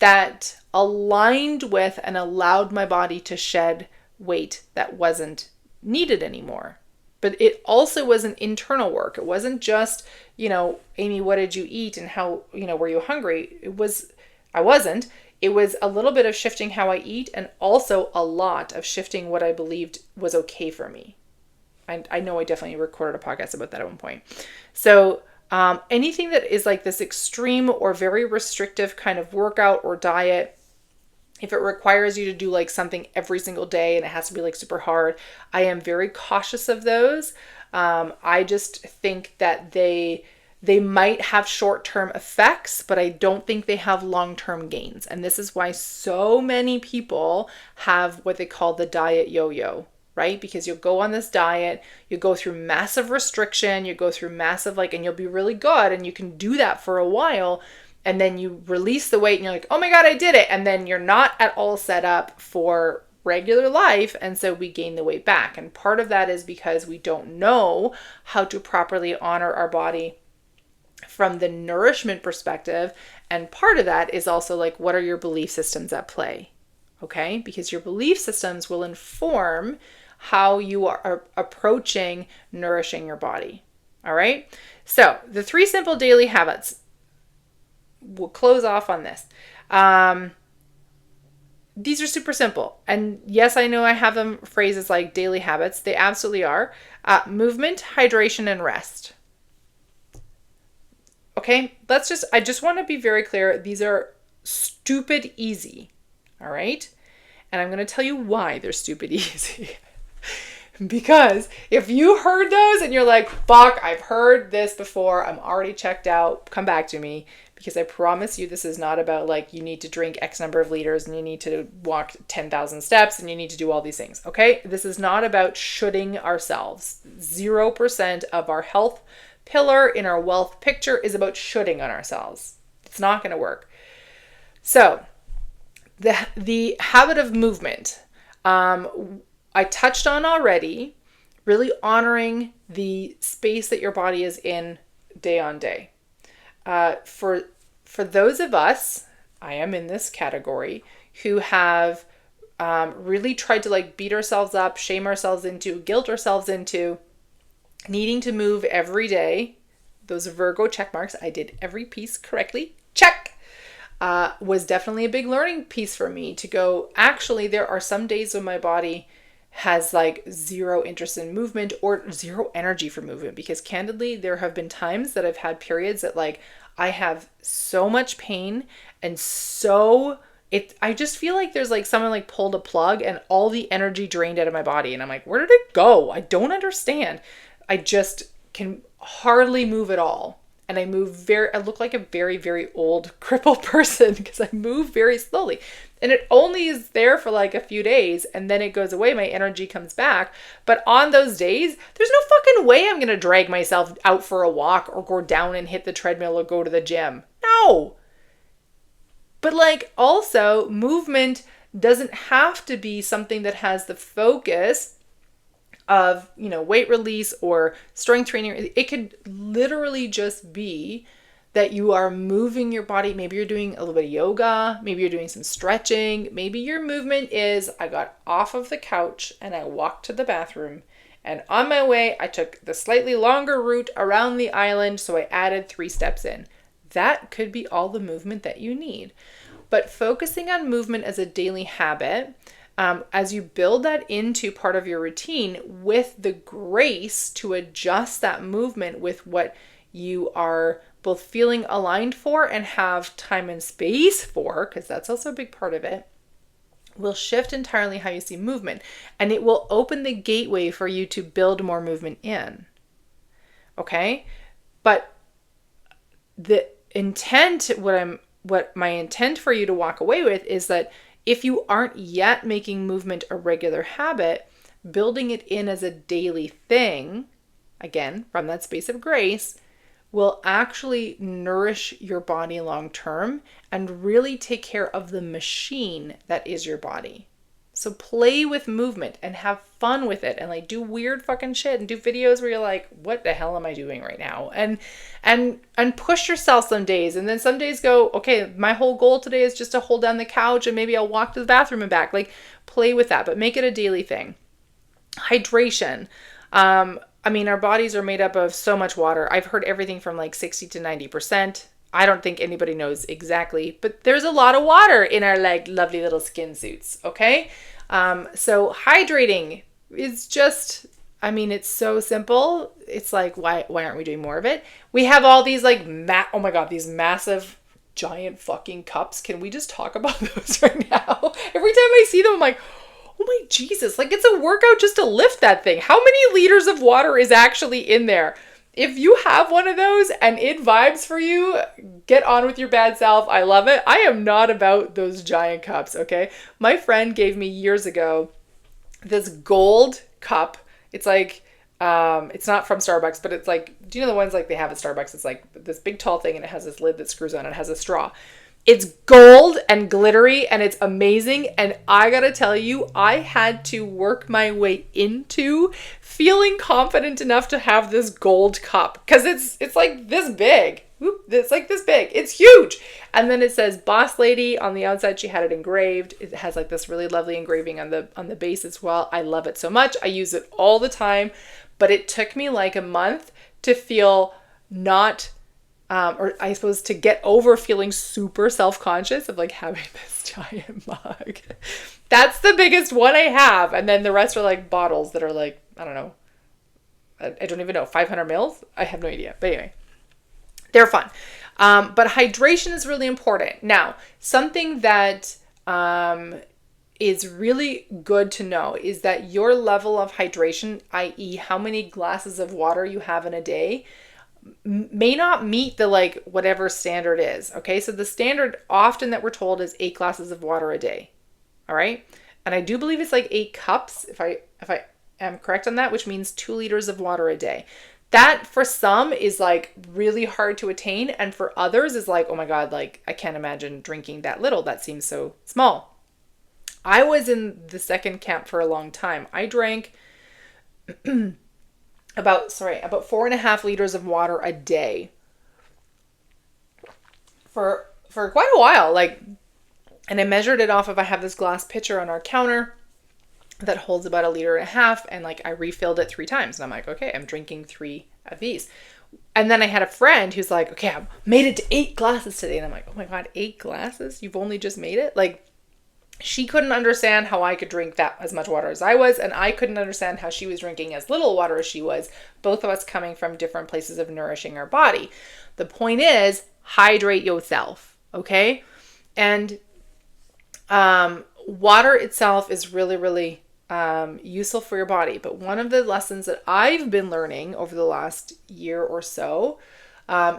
that aligned with and allowed my body to shed weight that wasn't needed anymore. But it also was an internal work. It wasn't just, Amy, what did you eat and how, were you hungry? I wasn't. It was a little bit of shifting how I eat and also a lot of shifting what I believed was okay for me. I know I definitely recorded a podcast about that at one point. So anything that is like this extreme or very restrictive kind of workout or diet, if it requires you to do like something every single day and it has to be like super hard, I am very cautious of those. I just think that they might have short-term effects, but I don't think they have long-term gains. And this is why so many people have what they call the diet yo-yo, right? Because you'll go on this diet, you go through massive restriction, you go through massive and you'll be really good and you can do that for a while. And then you release the weight and you're like, oh my God, I did it. And then you're not at all set up for regular life. And so we gain the weight back. And part of that is because we don't know how to properly honor our body from the nourishment perspective. And part of that is also like, what are your belief systems at play? Okay? Because your belief systems will inform how you are approaching nourishing your body. All right? So the 3 simple daily habits. We'll close off on this. These are super simple. And yes, I know I have them phrases like daily habits. They absolutely are. Movement, hydration, and rest. Okay, I just want to be very clear. These are stupid easy. All right. And I'm going to tell you why they're stupid easy. Because if you heard those and you're like, fuck, I've heard this before, I'm already checked out, come back to me. Because I promise you, this is not about like you need to drink X number of liters and you need to walk 10,000 steps and you need to do all these things. Okay. This is not about shooting ourselves. 0% of our health pillar in our wealth picture is about shooting on ourselves. It's not going to work. So the habit of movement, I touched on already, really honoring the space that your body is in day on day. For those of us, I am in this category, who have really tried to like beat ourselves up, shame ourselves into, guilt ourselves into needing to move every day. Those are Virgo check marks. I did every piece correctly. Check. was definitely a big learning piece for me to go, actually, there are some days when my body has like zero interest in movement or zero energy for movement, because candidly, there have been times that I've had periods that like I have so much pain and I just feel like there's like someone like pulled a plug and all the energy drained out of my body. And I'm like, where did it go? I don't understand. I just can hardly move at all. And I look like a very, very old crippled person because I move very slowly. And it only is there for like a few days and then it goes away. My energy comes back. But on those days, there's no fucking way I'm going to drag myself out for a walk or go down and hit the treadmill or go to the gym. No. But like also, movement doesn't have to be something that has the focus of, weight release or strength training. It could literally just be that you are moving your body. Maybe you're doing a little bit of yoga. Maybe you're doing some stretching. Maybe your movement is, I got off of the couch and I walked to the bathroom. And on my way, I took the slightly longer route around the island. So I added 3 steps in. That could be all the movement that you need. But focusing on movement as a daily habit, as you build that into part of your routine with the grace to adjust that movement with what you are both feeling aligned for and have time and space for, because that's also a big part of it, will shift entirely how you see movement. And it will open the gateway for you to build more movement in. Okay? But the intent, what my intent for you to walk away with is that if you aren't yet making movement a regular habit, building it in as a daily thing, again, from that space of grace, will actually nourish your body long term and really take care of the machine that is your body. So play with movement and have fun with it and like do weird fucking shit and do videos where you're like, what the hell am I doing right now? And push yourself some days. And then some days go, okay, my whole goal today is just to hold down the couch and maybe I'll walk to the bathroom and back. Like play with that, but make it a daily thing. Hydration. Our bodies are made up of so much water. I've heard everything from like 60 to 90%. I don't think anybody knows exactly, but there's a lot of water in our like lovely little skin suits. Okay. So hydrating is just, it's so simple. It's like, why aren't we doing more of it? We have all these like, oh my God, these massive giant fucking cups. Can we just talk about those right now? Every time I see them, I'm like, oh my Jesus, like it's a workout just to lift that thing. How many liters of water is actually in there? If you have one of those and it vibes for you, get on with your bad self. I love it. I am not about those giant cups, okay? My friend gave me years ago this gold cup. It's like, it's not from Starbucks, but it's like, do you know the ones like they have at Starbucks? It's like this big tall thing and it has this lid that screws on and it has a straw. It's gold and glittery and it's amazing. And I gotta tell you, I had to work my way into feeling confident enough to have this gold cup because it's like this big. It's like this big. It's huge. And then it says Boss Lady on the outside. She had it engraved. It has like this really lovely engraving on the base as well. I love it so much. I use it all the time, but it took me like a month to feel not or I suppose to get over feeling super self-conscious of like having this giant mug. That's the biggest one I have. And then the rest are like bottles that are like, I don't know. I don't even know. 500 mils? I have no idea. But anyway, they're fun. But hydration is really important. Now, something that is really good to know is that your level of hydration, i.e. how many glasses of water you have in a day, may not meet the like whatever standard is. Okay. So the standard often that we're told is 8 glasses of water a day. All right. And I do believe it's like 8 cups if I am correct on that, which means 2 liters of water a day. That for some is like really hard to attain. And for others is like, oh my God, like I can't imagine drinking that little. That seems so small. I was in the second camp for a long time. I drank about 4.5 liters of water a day for quite a while. Like, and I measured it off of, I have this glass pitcher on our counter that holds about 1.5 liters, and like I refilled it 3 times. And I'm like, okay, I'm drinking 3 of these. And then I had a friend who's like, okay, I made it to 8 glasses today. And I'm like, oh my God, 8 glasses? You've only just made it? Like, she couldn't understand how I could drink that as much water as I was, and I couldn't understand how she was drinking as little water as she was, both of us coming from different places of nourishing our body. The point is, hydrate yourself, okay? And water itself is really, really useful for your body. But one of the lessons that I've been learning over the last year or so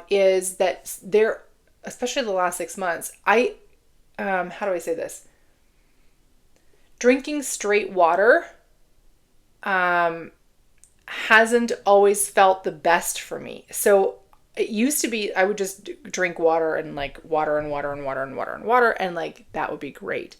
is that there, especially the last 6 months, how do I say this? Drinking straight water hasn't always felt the best for me. So it used to be I would just drink water and like water and water and water and water and water, and like that would be great.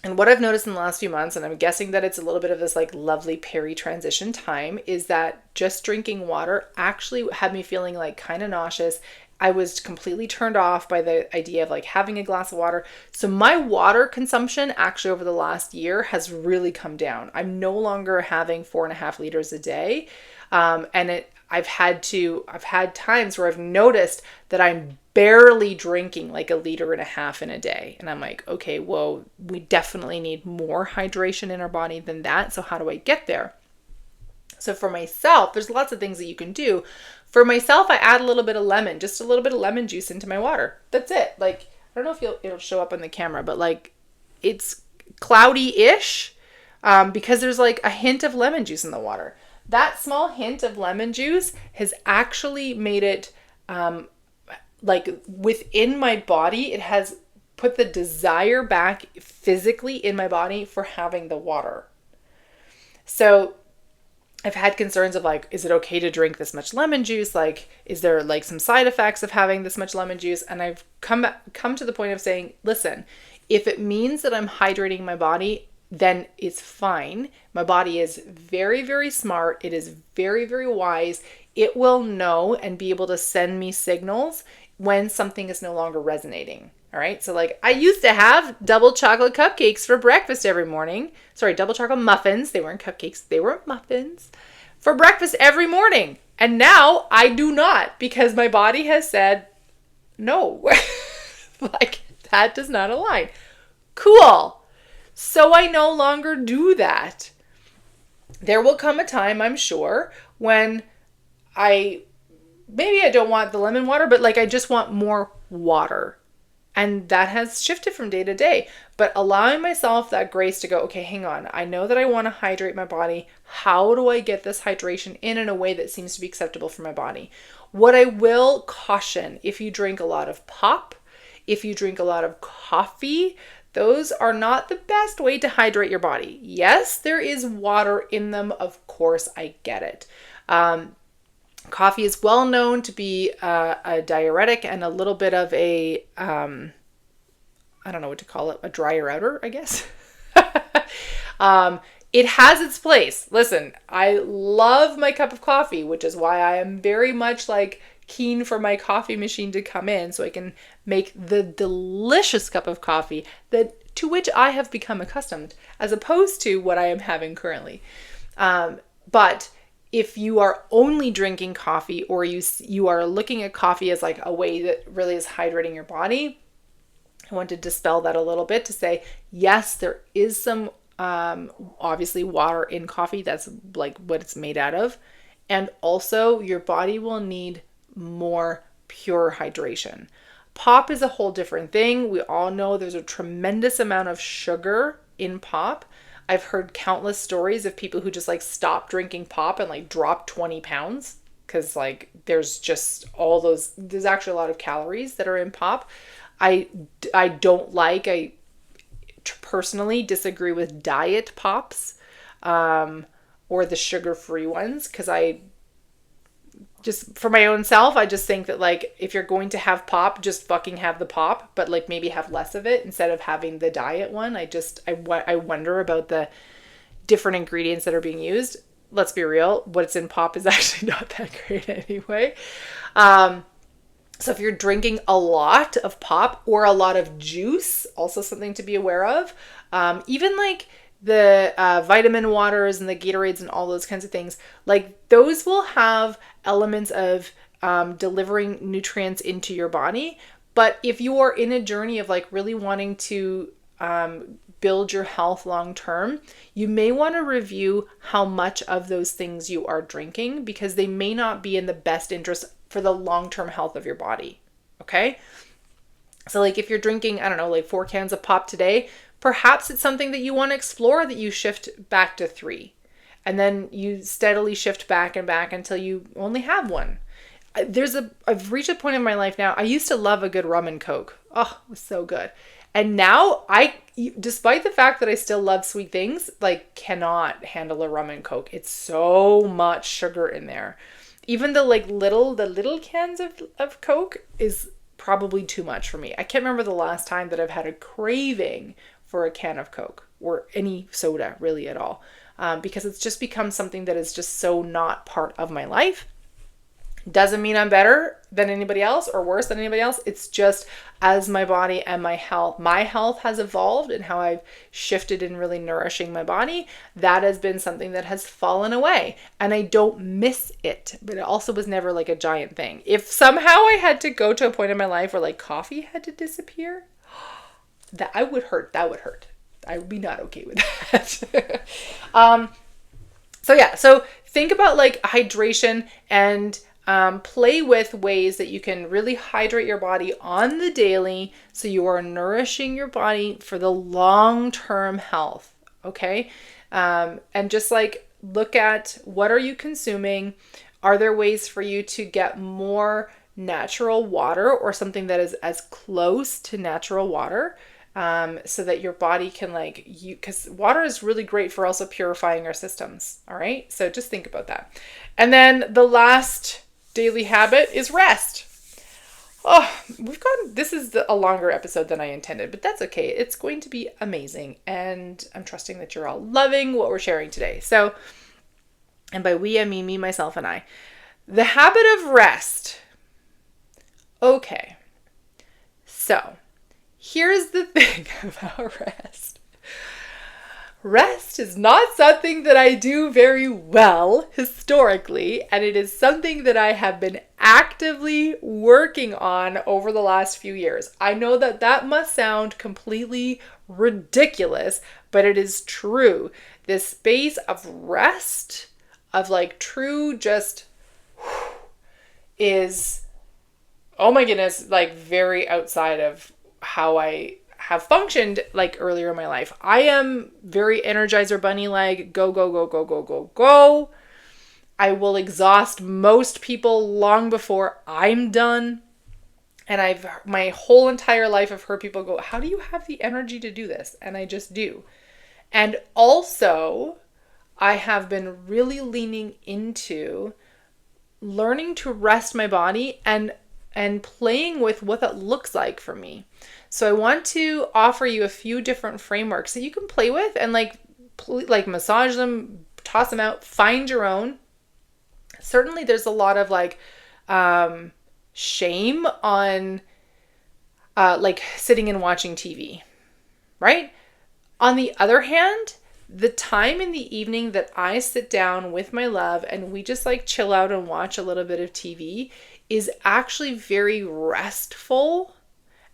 And what I've noticed in the last few months, and I'm guessing that it's a little bit of this like lovely peri-transition time, is that just drinking water actually had me feeling like kind of nauseous. I was completely turned off by the idea of like having a glass of water. So my water consumption actually over the last year has really come down. I'm no longer having 4.5 liters a day. I've had times where I've noticed that I'm barely drinking like 1.5 liters in a day. And I'm like, okay, whoa, we definitely need more hydration in our body than that. So how do I get there? So for myself, there's lots of things that you can do. For myself, I add a little bit of lemon, just a little bit of lemon juice into my water. That's it. Like, I don't know if it'll show up on the camera, but like it's cloudy-ish because there's like a hint of lemon juice in the water. That small hint of lemon juice has actually made it like within my body, it has put the desire back physically in my body for having the water. So I've had concerns of like, is it okay to drink this much lemon juice? Like, is there like some side effects of having this much lemon juice? And I've come to the point of saying, listen, if it means that I'm hydrating my body, then it's fine. My body is very, very smart. It is very, very wise. It will know and be able to send me signals when something is no longer resonating. All right. So like I used to have double chocolate cupcakes for breakfast every morning. Sorry, double chocolate muffins. They weren't cupcakes. They were muffins for breakfast every morning. And now I do not, because my body has said, no, like that does not align. Cool. So I no longer do that. There will come a time, I'm sure, when maybe I don't want the lemon water, but like I just want more water. And that has shifted from day to day, but allowing myself that grace to go, okay, hang on. I know that I want to hydrate my body. How do I get this hydration in a way that seems to be acceptable for my body? What I will caution, if you drink a lot of pop, if you drink a lot of coffee, those are not the best way to hydrate your body. Yes, there is water in them. Of course, I get it. Coffee is well known to be a diuretic and a little bit of a, I don't know what to call it, a dryer outer, I guess. It has its place. Listen, I love my cup of coffee, which is why I am very much like keen for my coffee machine to come in so I can make the delicious cup of coffee to which I have become accustomed, as opposed to what I am having currently. But if you are only drinking coffee, or you are looking at coffee as like a way that really is hydrating your body, I want to dispel that a little bit to say, yes, there is some obviously water in coffee. That's like what it's made out of. And also your body will need more pure hydration. Pop is a whole different thing. We all know there's a tremendous amount of sugar in pop. I've heard countless stories of people who just like stop drinking pop and like drop 20 pounds because like there's just there's actually a lot of calories that are in pop. I personally disagree with diet pops or the sugar-free ones, because just for my own self, I just think that like if you're going to have pop, just fucking have the pop, but like maybe have less of it instead of having the diet one. I wonder about the different ingredients that are being used. Let's be real, what's in pop is actually not that great anyway. So if you're drinking a lot of pop or a lot of juice, also something to be aware of. Even like the vitamin waters and the Gatorades and all those kinds of things, like those will have elements of delivering nutrients into your body. But if you are in a journey of like really wanting to build your health long term, you may want to review how much of those things you are drinking, because they may not be in the best interest for the long term health of your body. Okay. So like if you're drinking, I don't know, like 4 cans of pop today, perhaps it's something that you want to explore, that you shift back to 3. And then you steadily shift back and back until you only have 1. I've reached a point in my life now. I used to love a good rum and Coke. Oh, it was so good. And now despite the fact that I still love sweet things, like cannot handle a rum and Coke. It's so much sugar in there. Even the little cans of Coke is probably too much for me. I can't remember the last time that I've had a craving for a can of Coke or any soda really at all, because it's just become something that is just so not part of my life. Doesn't mean I'm better than anybody else or worse than anybody else. It's just as my body and my health has evolved and how I've shifted in really nourishing my body, that has been something that has fallen away, and I don't miss it, but it also was never like a giant thing. If somehow I had to go to a point in my life where like coffee had to disappear, that would hurt. I would be not okay with that. So think about like hydration and play with ways that you can really hydrate your body on the daily, so you are nourishing your body for the long-term health. Okay. And just like look at what are you consuming? Are there ways for you to get more natural water or something that is as close to natural water? So that your body can because water is really great for also purifying our systems. All right. So just think about that. And then the last daily habit is rest. Oh, this is a longer episode than I intended, but that's okay. It's going to be amazing. And I'm trusting that you're all loving what we're sharing today. So, and by we, I mean me, myself, and I. The habit of rest. Okay. So, here's the thing about rest. Rest is not something that I do very well historically, and it is something that I have been actively working on over the last few years. I know that must sound completely ridiculous, but it is true. This space of rest, of like true just is, oh my goodness, like very outside of how I have functioned like earlier in my life. I am very Energizer Bunny like go, go, go, go, go, go, go. I will exhaust most people long before I'm done. And my whole entire life I've heard people go, how do you have the energy to do this? And I just do. And also I have been really leaning into learning to rest my body and playing with what that looks like for me. So I want to offer you a few different frameworks that you can play with and like massage them, toss them out, find your own. Certainly there's a lot of like shame on like sitting and watching TV, right? On the other hand, the time in the evening that I sit down with my love and we just like chill out and watch a little bit of TV is actually very restful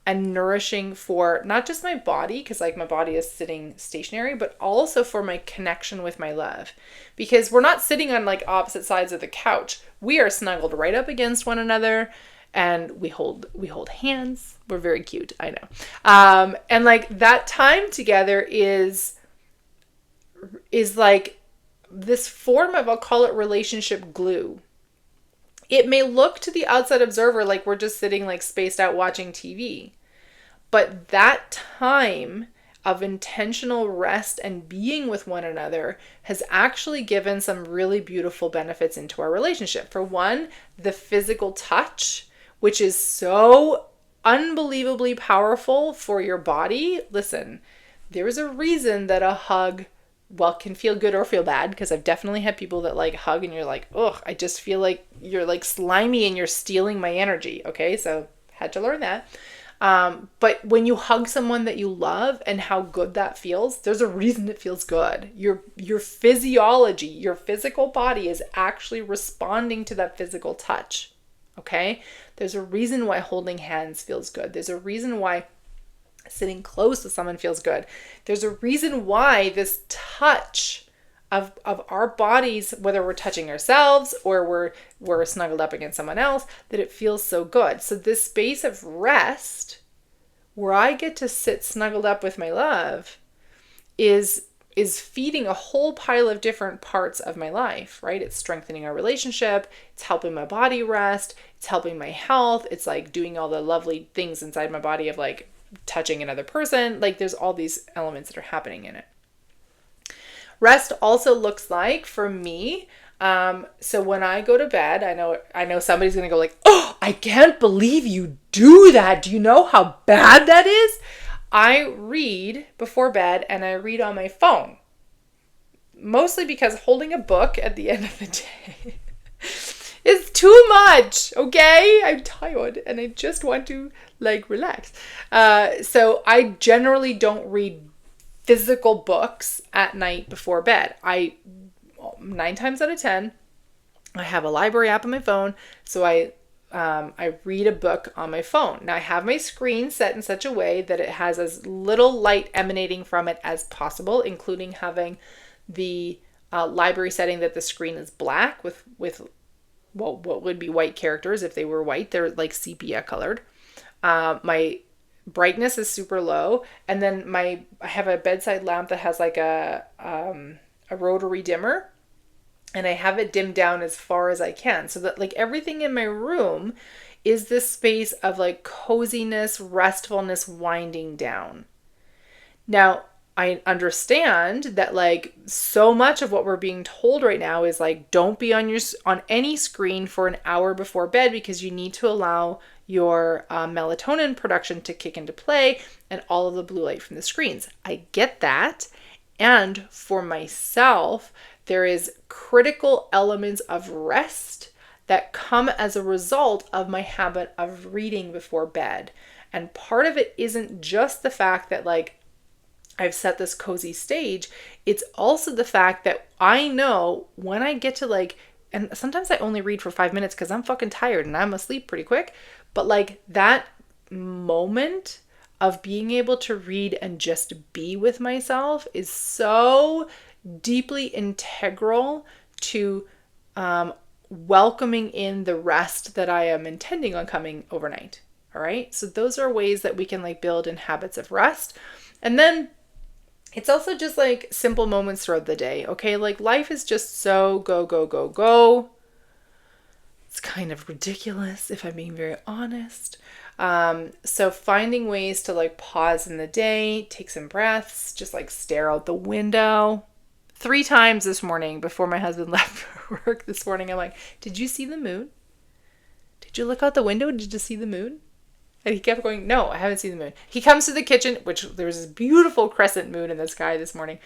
and nourishing for not just my body, because like my body is sitting stationary, but also for my connection with my love. Because we're not sitting on like opposite sides of the couch. We are snuggled right up against one another and we hold hands. We're very cute, I know. And like that time together is like this form of, I'll call it relationship glue. It may look to the outside observer like we're just sitting like spaced out watching TV, but that time of intentional rest and being with one another has actually given some really beautiful benefits into our relationship. For one, the physical touch, which is so unbelievably powerful for your body. Listen, there is a reason that a hug, well, can feel good or feel bad, because I've definitely had people that like hug and you're like, ugh, I just feel like you're like slimy and you're stealing my energy. Okay, so had to learn that. But when you hug someone that you love and how good that feels, there's a reason it feels good. Your physiology, your physical body is actually responding to that physical touch. Okay? There's a reason why holding hands feels good. There's a reason why sitting close to someone feels good. There's a reason why this touch of our bodies, whether we're touching ourselves or we're snuggled up against someone else, that it feels so good. So this space of rest where I get to sit snuggled up with my love is feeding a whole pile of different parts of my life, right? It's strengthening our relationship. It's helping my body rest. It's helping my health. It's like doing all the lovely things inside my body of like touching another person. Like there's all these elements that are happening in it. Rest also looks like, for me, so when I go to bed, I know somebody's going to go like, oh, I can't believe you do that. Do you know how bad that is? I read before bed and I read on my phone. Mostly because holding a book at the end of the day is too much, okay? I'm tired and I just want to like relax. So I generally don't read physical books at night before bed. 9 times out of 10, I have a library app on my phone, so I read a book on my phone. Now I have my screen set in such a way that it has as little light emanating from it as possible, including having the library setting that the screen is black with what would be white characters. If they were white, they're like sepia colored. My brightness is super low, and then I have a bedside lamp that has like a rotary dimmer, and I have it dimmed down as far as I can so that like everything in my room is this space of like coziness, restfulness, winding down. Now, I understand that like so much of what we're being told right now is like don't be on any screen for an hour before bed because you need to allow your melatonin production to kick into play and all of the blue light from the screens. I get that. And for myself, there is critical elements of rest that come as a result of my habit of reading before bed. And part of it isn't just the fact that like I've set this cozy stage. It's also the fact that I know when I get to like, and sometimes I only read for 5 minutes because I'm fucking tired and I'm asleep pretty quick. But like that moment of being able to read and just be with myself is so deeply integral to welcoming in the rest that I am intending on coming overnight. All right. So those are ways that we can like build in habits of rest. And then it's also just like simple moments throughout the day. Okay. Like life is just so go, go, go, go. It's kind of ridiculous if I'm being very honest. So finding ways to like pause in the day, take some breaths, just like stare out the window. 3 times this morning before my husband left for work this morning, I'm like, did you see the moon? Did you look out the window? Did you see the moon? And he kept going, no, I haven't seen the moon. He comes to the kitchen, which there was this beautiful crescent moon in the sky this morning,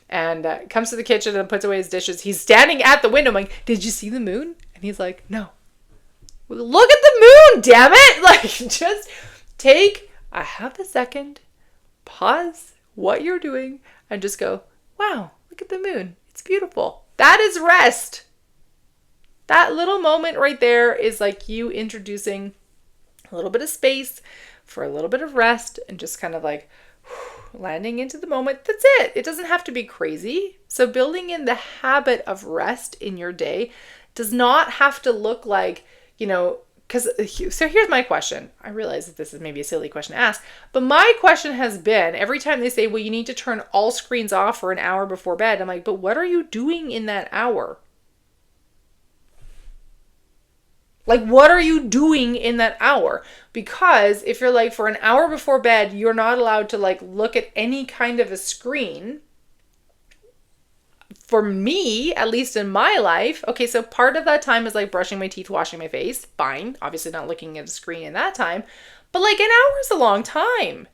and comes to the kitchen and puts away his dishes. He's standing at the window. I'm like, did you see the moon? And he's like, no. Well, look at the moon, damn it! Like, just take a half a second, pause what you're doing, and just go, wow, look at the moon. It's beautiful. That is rest. That little moment right there is like you introducing a little bit of space for a little bit of rest and just kind of like landing into the moment. That's it. It doesn't have to be crazy. So building in the habit of rest in your day does not have to look like, so here's my question. I realize that this is maybe a silly question to ask, but my question has been every time they say, well, you need to turn all screens off for an hour before bed. I'm like, but what are you doing in that hour? Like, what are you doing in that hour? Because if you're like, for an hour before bed, you're not allowed to like look at any kind of a screen. For me, at least in my life, okay, so part of that time is like brushing my teeth, washing my face. Fine. Obviously not looking at a screen in that time. But like an hour is a long time.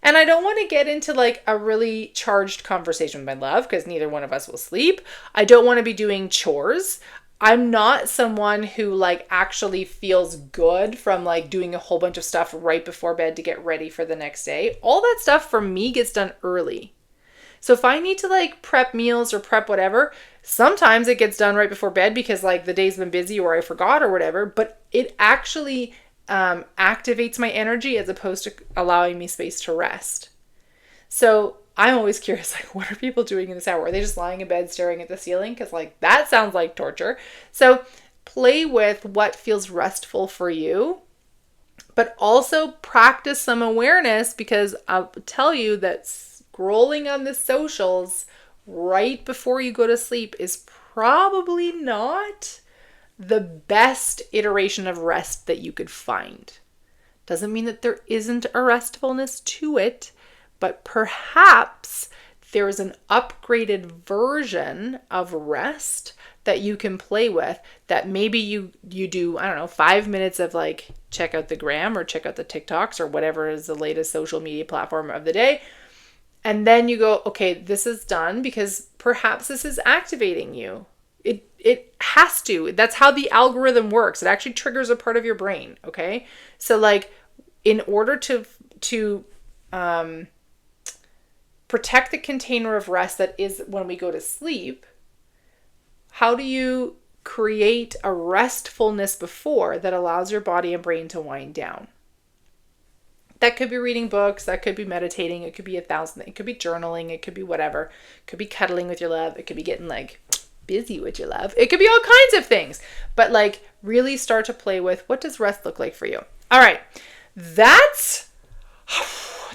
And I don't want to get into like a really charged conversation with my love because neither one of us will sleep. I don't want to be doing chores. I'm not someone who like actually feels good from like doing a whole bunch of stuff right before bed to get ready for the next day. All that stuff for me gets done early. So if I need to like prep meals or prep whatever, sometimes it gets done right before bed because like the day's been busy or I forgot or whatever, but it actually activates my energy as opposed to allowing me space to rest. So I'm always curious, like, what are people doing in this hour? Are they just lying in bed staring at the ceiling? Because like that sounds like torture. So play with what feels restful for you, but also practice some awareness, because I'll tell you that scrolling on the socials right before you go to sleep is probably not the best iteration of rest that you could find. Doesn't mean that there isn't a restfulness to it, but perhaps there's an upgraded version of rest that you can play with, that maybe you do, I don't know, 5 minutes of like check out the gram or check out the TikToks or whatever is the latest social media platform of the day. And then you go, okay, this is done because perhaps this is activating you. It has to. That's how the algorithm works. It actually triggers a part of your brain. Okay. So like in order to protect the container of rest that is when we go to sleep, how do you create a restfulness before that allows your body and brain to wind down? That could be reading books, that could be meditating, it could be 1,000, it could be journaling, it could be whatever. It could be cuddling with your love, it could be getting like busy with your love. It could be all kinds of things. But like really start to play with, what does rest look like for you? All right. That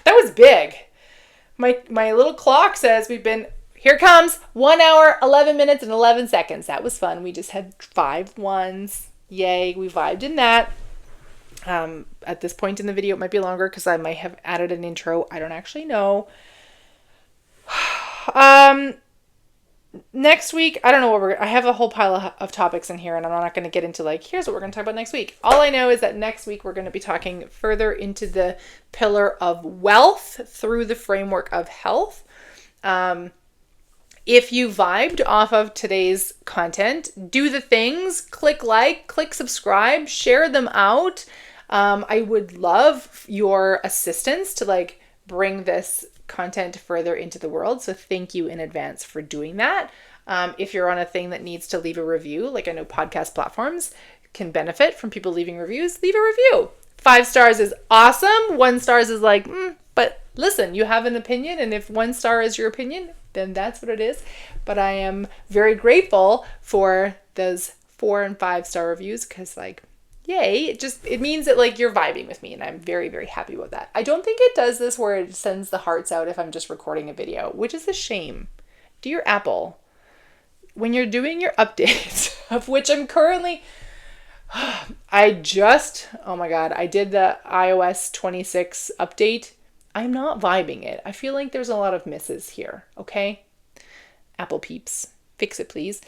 was big. My little clock says here it comes, 1 hour, 11 minutes, and 11 seconds. That was fun. We just had 5 ones. Yay, we vibed in that. At this point in the video, it might be longer because I might have added an intro. I don't actually know. Next week, I don't know I have a whole pile of topics in here, and I'm not going to get into like, here's what we're going to talk about next week. All I know is that next week we're going to be talking further into the pillar of wealth through the framework of health. If you vibed off of today's content, do the things, click like, click subscribe, share them out. I would love your assistance to like bring this content further into the world. So thank you in advance for doing that. If you're on a thing that needs to leave a review, like I know podcast platforms can benefit from people leaving reviews, leave a review. 5 stars is awesome. 1 star is like, but listen, you have an opinion. And if 1 star is your opinion, then that's what it is. But I am very grateful for those 4 and 5 star reviews because like, yay, it means that like you're vibing with me, and I'm very, very happy with that. I don't think it does this where it sends the hearts out if I'm just recording a video, which is a shame. Dear Apple, when you're doing your updates, of which I'm currently, oh my God, I did the iOS 26 update. I'm not vibing it. I feel like there's a lot of misses here, okay? Apple peeps, fix it please.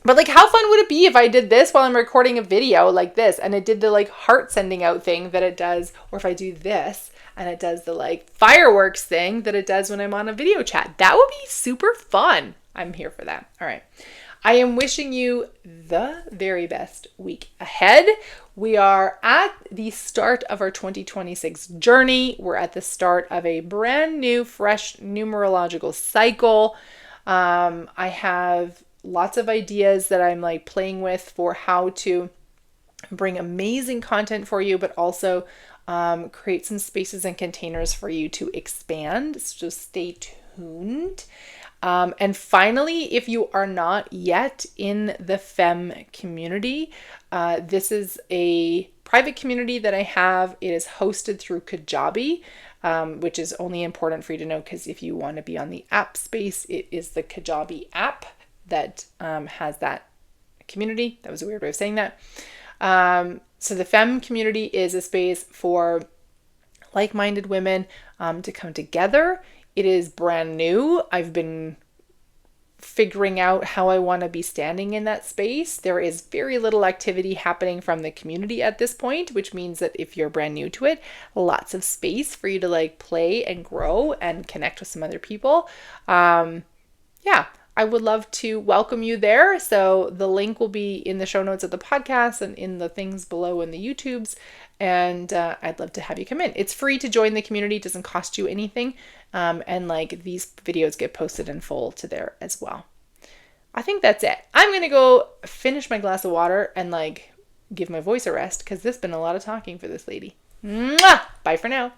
But like, how fun would it be if I did this while I'm recording a video like this and it did the like heart sending out thing that it does, or if I do this and it does the like fireworks thing that it does when I'm on a video chat? That would be super fun. I'm here for that. All right. I am wishing you the very best week ahead. We are at the start of our 2026 journey. We're at the start of a brand new, fresh numerological cycle. I have lots of ideas that I'm like playing with for how to bring amazing content for you, but also create some spaces and containers for you to expand. So stay tuned. And finally, if you are not yet in the Femme community, this is a private community that I have. It is hosted through Kajabi, which is only important for you to know because if you want to be on the app space, it is the Kajabi app that has that community. That was a weird way of saying that. So the Femme community is a space for like-minded women to come together. It is brand new. I've been figuring out how I want to be standing in that space. There is very little activity happening from the community at this point, which means that if you're brand new to it, lots of space for you to like play and grow and connect with some other people. Yeah, I would love to welcome you there. So the link will be in the show notes of the podcast and in the things below in the YouTubes. And I'd love to have you come in. It's free to join the community. It doesn't cost you anything. And like these videos get posted in full to there as well. I think that's it. I'm going to go finish my glass of water and like give my voice a rest because there's been a lot of talking for this lady. Mwah! Bye for now.